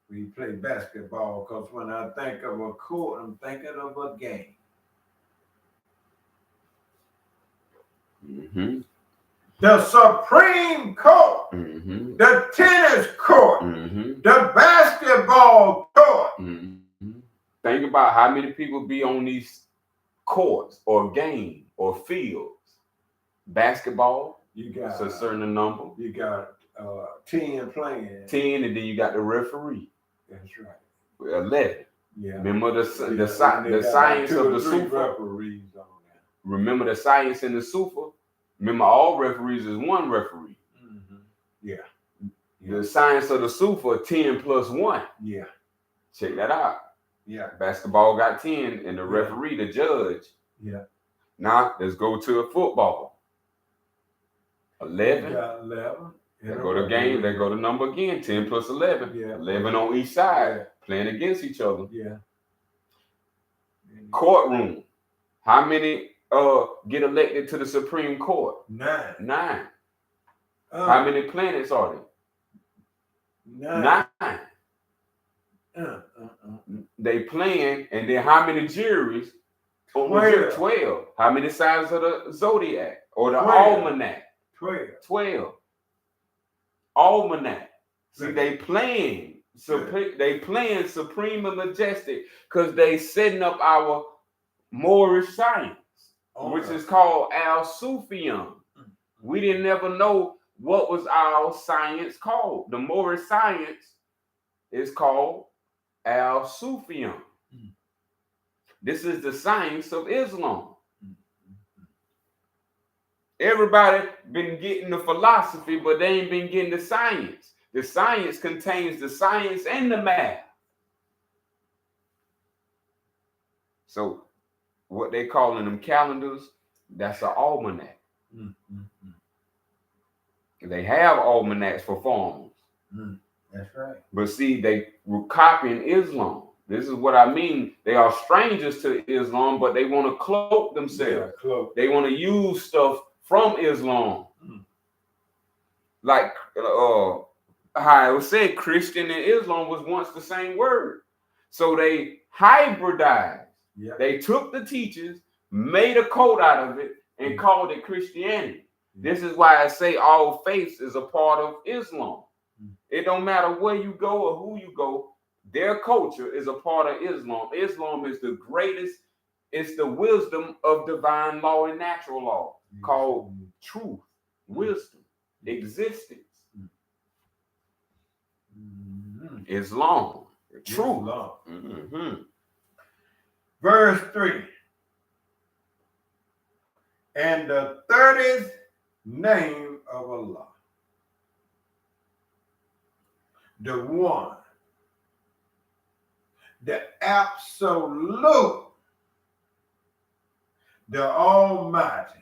you. We play basketball, because when I think of a court, I'm thinking of a game. Mm-hmm. The supreme court, Mm-hmm. the tennis court, Mm-hmm. the basketball court. Mm-hmm. Think about how many people be on these courts or games or fields. Basketball, You got it's a certain number. You got 10 playing. 10, and then you got the referee. That's right. 11. Yeah. Remember the science of the super. Referees on that. Remember the science in the super. Remember, all referees is one referee. Mm-hmm. Yeah. The science of the super, 10 plus 1. Yeah. Check that out. Yeah. Basketball got 10, and the referee, the judge. Yeah. Now let's go to a football. 11. You got 11. They go to game. They go to number again. 10 plus 11. Yeah. 11 on each side, playing against each other. Yeah. Courtroom. How many get elected to the Supreme Court? 9. How many planets are there? 9. They playing, and then how many juries? 12. How many signs of the zodiac or the almanac? 12. Almanac. See, they playing. They playing supreme and majestic because they setting up our Moorish science, which is called Sufian. We didn't never know what was our science called. The Moorish science is called Sufian. This is the science of Islam. Everybody been getting the philosophy, but they ain't been getting the science. The science contains the science and the math. So what they calling them calendars, that's an almanac. They have almanacs for farms. That's right. But see, they were copying Islam. This is what I mean. They are strangers to Islam, but they want to cloak themselves. Yeah, they want to use stuff from Islam. Like how it was said, Christian and Islam was once the same word. So they hybridized. Yeah. They took the teachings, made a code out of it, and called it Christianity. This is why I say all faiths is a part of Islam. It don't matter where you go or who you go. Their culture is a part of Islam. Islam is the greatest. It's the wisdom of divine law and natural law, called truth, wisdom. existence. Mm-hmm. It's long. True. Long. Mm-hmm. Verse 3. And the 30th name of Allah, the one, the absolute, the almighty.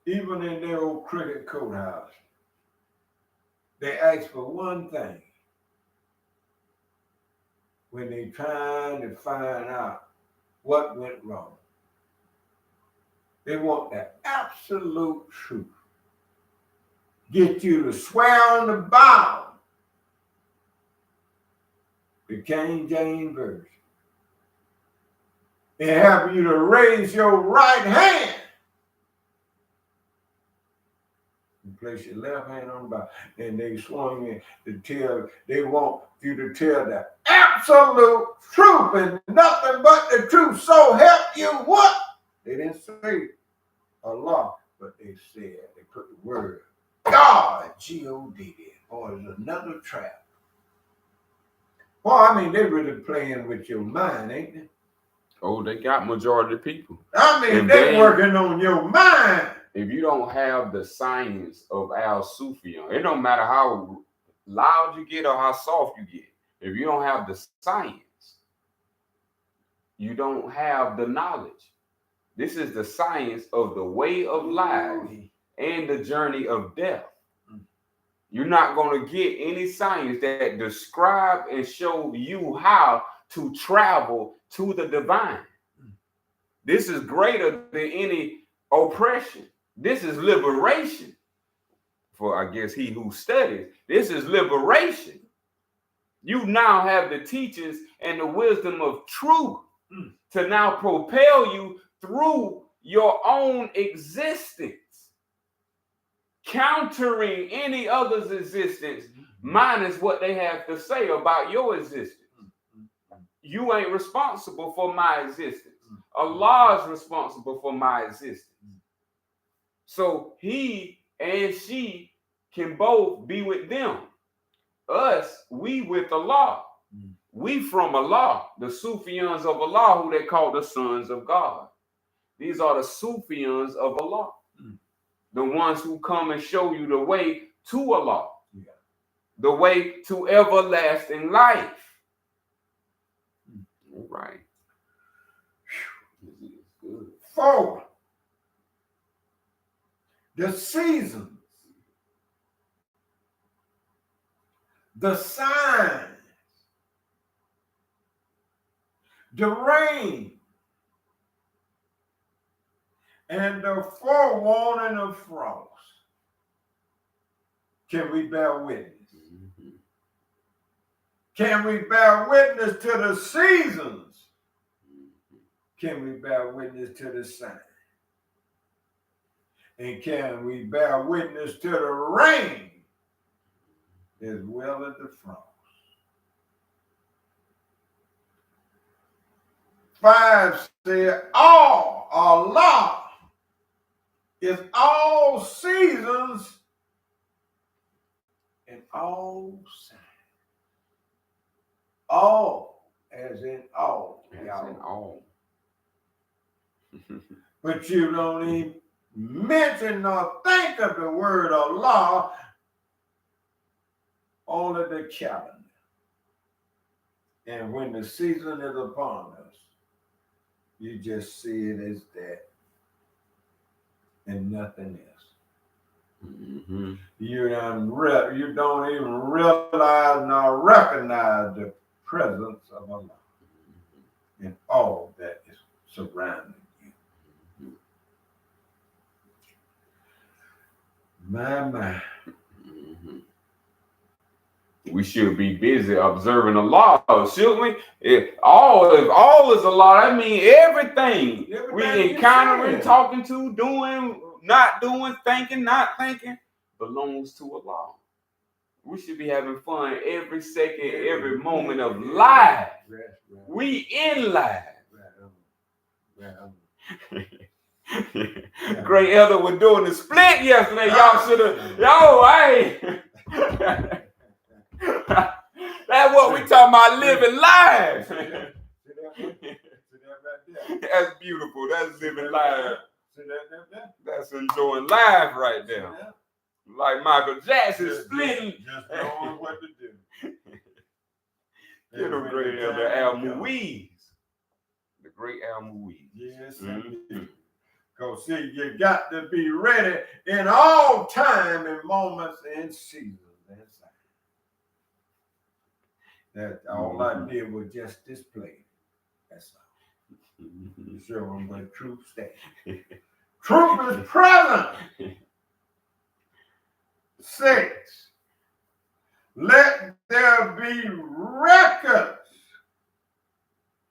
Even in their old cricket courthouse, they ask for one thing when they're trying to find out what went wrong. They want the absolute truth. Get you to swear on the Bible, the King James Version, and have you to raise your right hand and place your left hand on the Bible. And they swung in to tell, they want you to tell the absolute truth and nothing but the truth. So help you what? They didn't say Allah, but they said, they put the word God, G-O-D there. Or it's another trap. Well, I mean, they really playing with your mind, ain't they? Oh, they got majority of people. I mean, they working on your mind. If you don't have the science of Al Sufian, it don't matter how loud you get or how soft you get. If you don't have the science, you don't have the knowledge. This is the science of the way of life and the journey of death. You're not going to get any science that describe and show you how to travel to the divine. This is greater than any oppression. This is liberation. For, I guess, he who studies. This is liberation. You now have the teachings and the wisdom of truth to now propel you through your own existence, countering any other's existence minus what they have to say about your existence. You ain't responsible for my existence. Allah is responsible for my existence. So he and she can both be with them. Us, we with Allah. We from Allah, the Sufians of Allah, who they call the sons of God. These are the Sufians of Allah. The ones who come and show you the way to Allah. The way to everlasting life. All right. 4. The seasons, the signs, the rain, and the forewarning of frost. Can we bear witness? Can we bear witness to the seasons? Can we bear witness to the signs? And can we bear witness to the rain as well as the frost? 5 said, all, Allah is all seasons and all signs. All, as in all. As in all. But you don't even mention or think of the word Allah, only the calendar. And when the season is upon us, you just see it as that and nothing else. You don't even realize nor recognize the presence of Allah in all that is surrounding you. My. We should be busy observing the law, shouldn't we? If all is a law, that means everything we encountering, talking to, doing, not doing, thinking, not thinking, belongs to Allah. We should be having fun every second, every moment of life. We in life. Great Elder was doing the split yesterday. Y'all should have. That's what we talking about, living life. That's beautiful. That's living life. That's enjoying life right there. Like Michael Jackson splitting. Just knowing what to do. You know, Great Elder Al Muiz. The great Al Muiz. Yes, because see, you got to be ready in all time and moments and seasons. That all I did was just display. That's all. Show them where truth stands. Truth is present. 6. Let there be records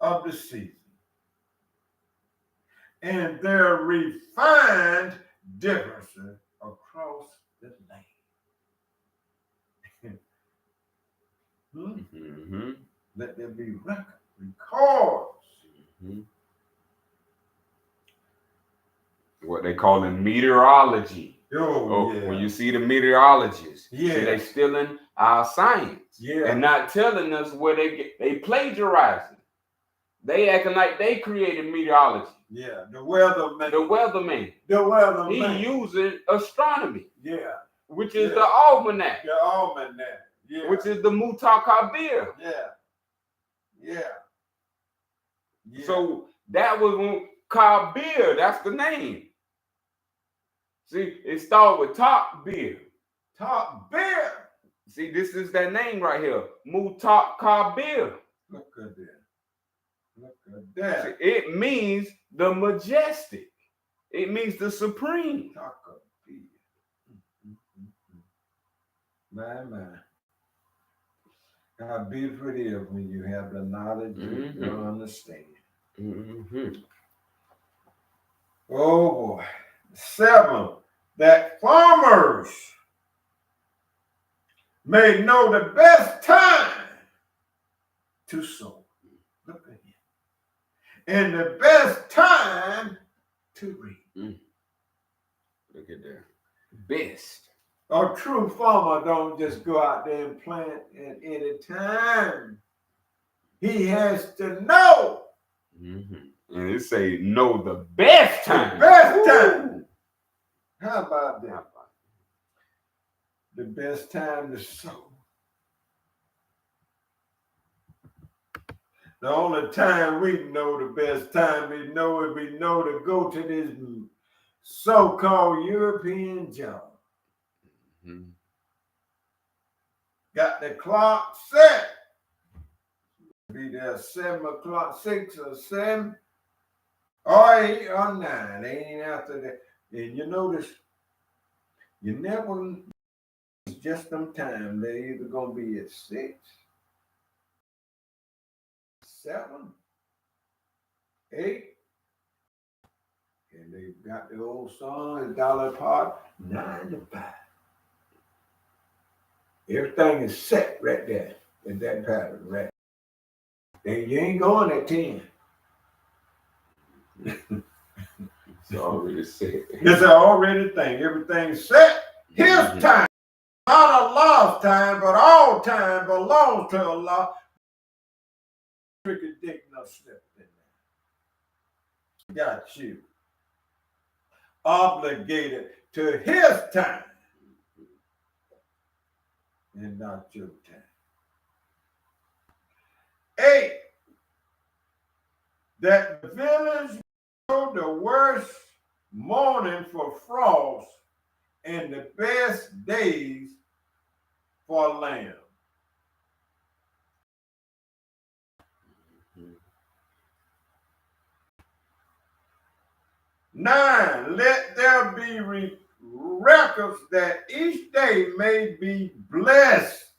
of the season and their refined differences across the land. Let there be records. What they call in meteorology. Yeah. When you see the meteorologists, see, they stealing our science and not telling us where they plagiarizing. They acting like they created meteorology. Yeah, the weatherman. He using astronomy. Yeah. Which is the almanac. Yeah. Which is the Mutakabir. Yeah. So that was Kabir. That's the name. See, it started with Top Beer. Top Beer. See, this is that name right here. Mutak Kabir. Look at that. See, it means the majestic. It means the supreme. My. How beautiful it is when you have the knowledge and you understand. Oh boy. 7. That farmers may know the best time to sow. Look at him. And the best time to reap. Look at that. Best. A true farmer don't just go out there and plant at any time. He has to know. And it say know the best time. The best time. How about that? The best time to sow. The only time we know the best time we know is we know to go to this so-called European job. Got the clock set. Be there 7 o'clock, 6 or 7, or 8 or 9. Ain't after that. And you notice, you never, it's just them time. They're either going to be at 6, 7, 8, and they've got the old song, the dollar part, 9 to 5. Everything is set right there in that pattern, right? And you ain't going at 10. It's already set. It's an already thing. Everything's set. His time, not Allah's time, but all time belongs to Allah. Tricky dick no slip in there. Got you obligated to his time and not your time. 8, that the village know the worst morning for frost and the best days for lamb. Nine, let there be records that each day may be blessed.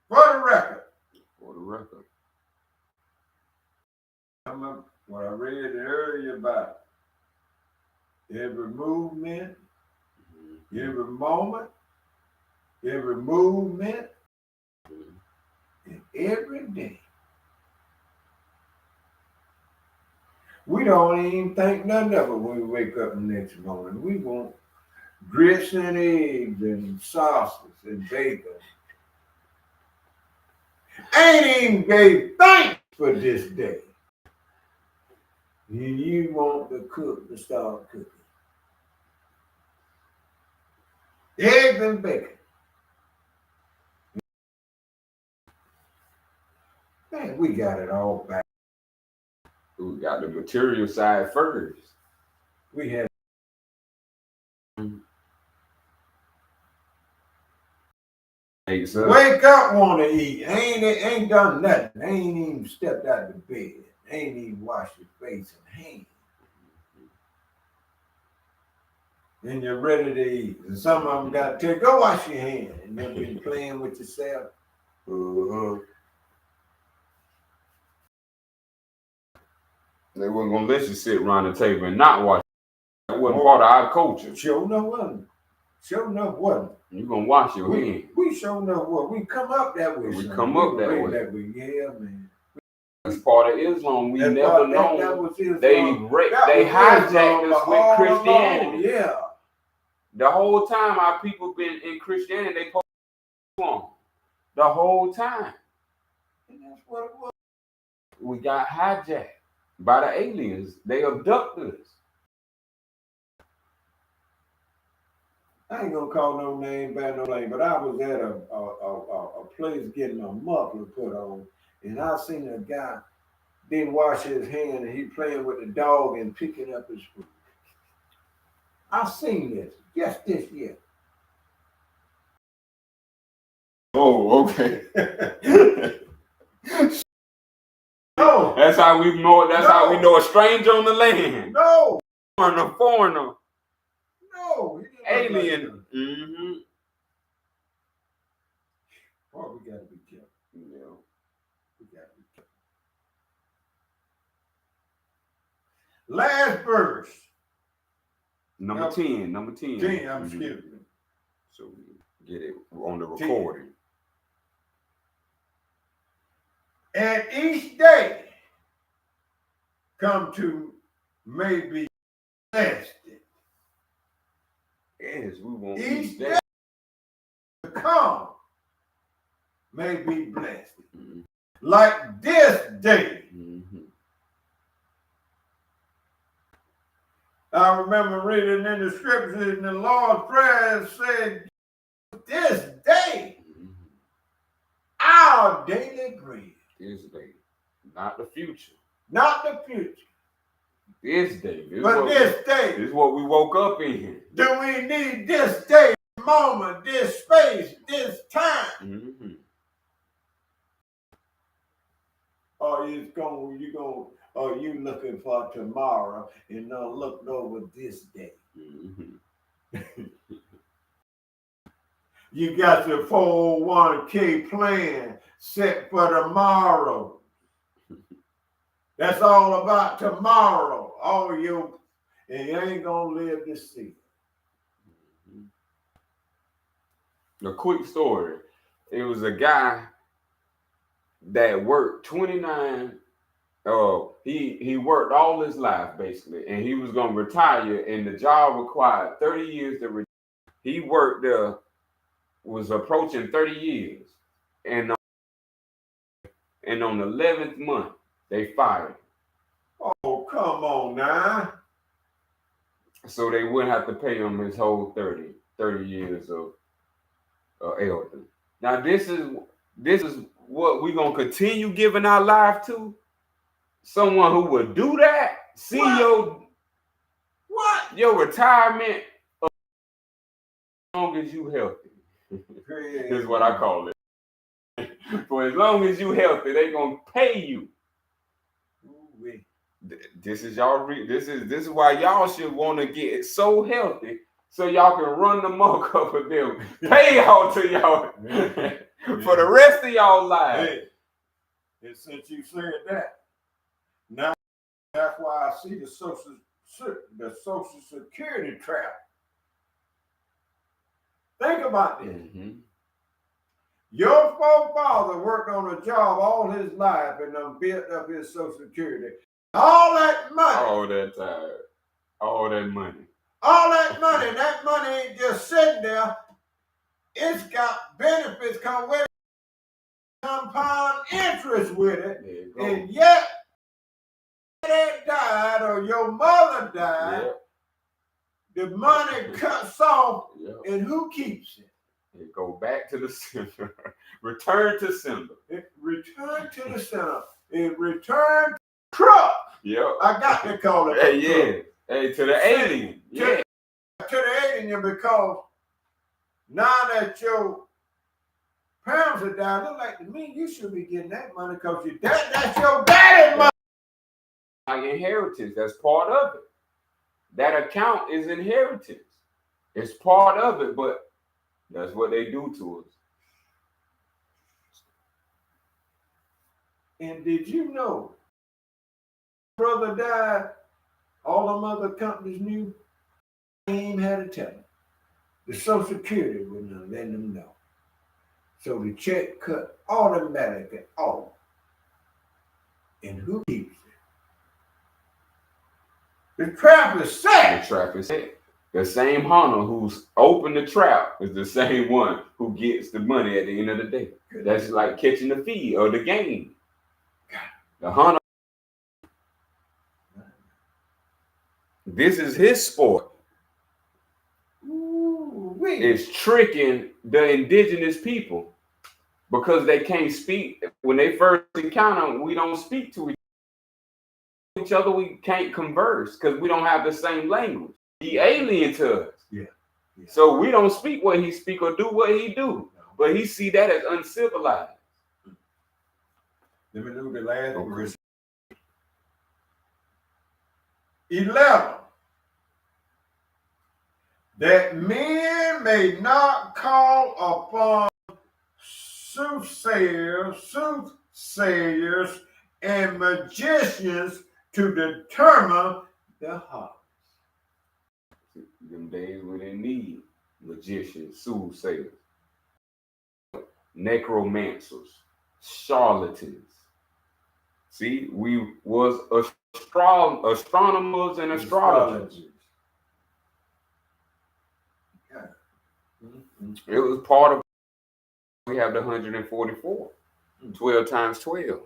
For the record. What I read earlier about every movement, every moment, every movement, and every day. We don't even think nothing of it when we wake up the next morning. We want grits and eggs and sausage and bacon. Ain't even gave thanks for this day. You want the cook to start cooking. Eggs and bacon. Man, we got it all back. We got the material side first. We had wake up, want to eat. Ain't done nothing. Ain't even stepped out of bed. Ain't even washed your face and hands. And you're ready to eat. And some of them got to tell you, go wash your hands. And you've been playing with yourself. They weren't gonna let you sit around the table and not wash. That wasn't part of our culture. Sure enough wasn't. Sure enough wasn't. You gonna wash your hands. We sure enough what. We come up that way. We come up that way. Yeah, man. That's part of Islam. We never known. They hijacked us with Christianity. Yeah. The whole time our people been in Christianity, they posted on. The whole time. And that's what it was. We got hijacked by the aliens. They abducted us. I ain't gonna call no name by no name, but I was at a place getting a muffler put on, and I seen a guy didn't wash his hand, and he playing with the dog and picking up his food. I seen this just this year. Oh, okay. No. That's how we know. That's how we know a stranger on the land. No. Foreigner. No. Alien. Mm-hmm. Oh, we gotta be careful. Yeah. We gotta be careful. Last verse. Number 10. Number 10. 10, I'm excuse me. So we get it on the recording. 10. And each day come to maybe blessed. Yes, we want each day to come may be blessed. Mm-hmm. Like this day. Mm-hmm. I remember reading in the scriptures in the Lord's Prayer said, this day, our daily bread. This day, not the future. Not the future. This day. This day. This is what we woke up in. Do we need this day, moment, this space, this time? Mm-hmm. Or you looking for tomorrow and not looked over this day? Mm-hmm. You got your 401k plan set for tomorrow. That's all about tomorrow. And you ain't gonna live to see. A quick story. It was a guy that worked 29. He worked all his life basically, and he was gonna retire, and the job required 30 years to retire. He worked was approaching 30 years, and on the 11th month they fired him. Oh, come on now. So they wouldn't have to pay him his whole 30 years of elder. Now this is what we're gonna continue giving our life to. Someone who would do that. See your retirement as long as you healthy. This is what I call it. For as long as you healthy, they gonna pay you. This is y'all. This is why y'all should want to get so healthy so y'all can run the muck up of them. Pay y'all to y'all for the rest of y'all lives. Hey, and since you said that, now that's why I see the social security trap. Think about this. Mm-hmm. Your forefather worked on a job all his life and built up his social security. All that money. All that time. All that money. All that money. That money ain't just sitting there. It's got benefits come with it. Compound interest with it. And yet, dad died or your mother died, the money cuts off, and who keeps it? It go back to the center. Return to sender. It return to the center. It return to truck. Yep. I got to call it. Hey, Hey, to the alien. To the alien, because now that your parents are down, look like to me, you should be getting that money because that's your daddy money. Like inheritance, that's part of it. That account is inheritance. It's part of it, but that's what they do to us. And did you know, brother died, all them other companies knew, they ain't had to tell them. The Social Security wouldn't let them know. So the check cut automatically off. And who keeps it? The trap is set. The trap is set. The same hunter who's opened the trap is the same one who gets the money at the end of the day. That's like catching the feed or the game. The hunter. This is his sport. It's tricking the indigenous people because they can't speak. When they first encounter them, we don't speak to each other. We can't converse because we don't have the same language. He alien to us. Yeah. So we don't speak what he speak or do what he do. But he see that as uncivilized. Let me do the last verse. 11. That men may not call upon soothsayers, and magicians to determine the heart. Them days when they need magicians, soothsayers, necromancers, charlatans. See, we was astronomers and astrologers. It was part of. We have the 144, 12 times 12.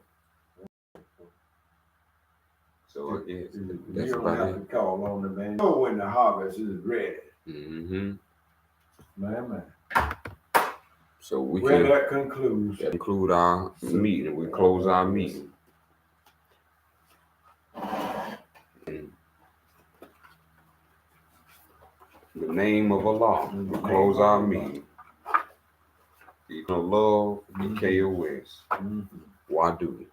So that's you don't have to call on the man. Know when the harvest is ready. Mm-hmm. Man. So that concludes. That conclude our meeting. We close our meeting. In the name of Allah, we close our meeting. Love, KOS. Wadu.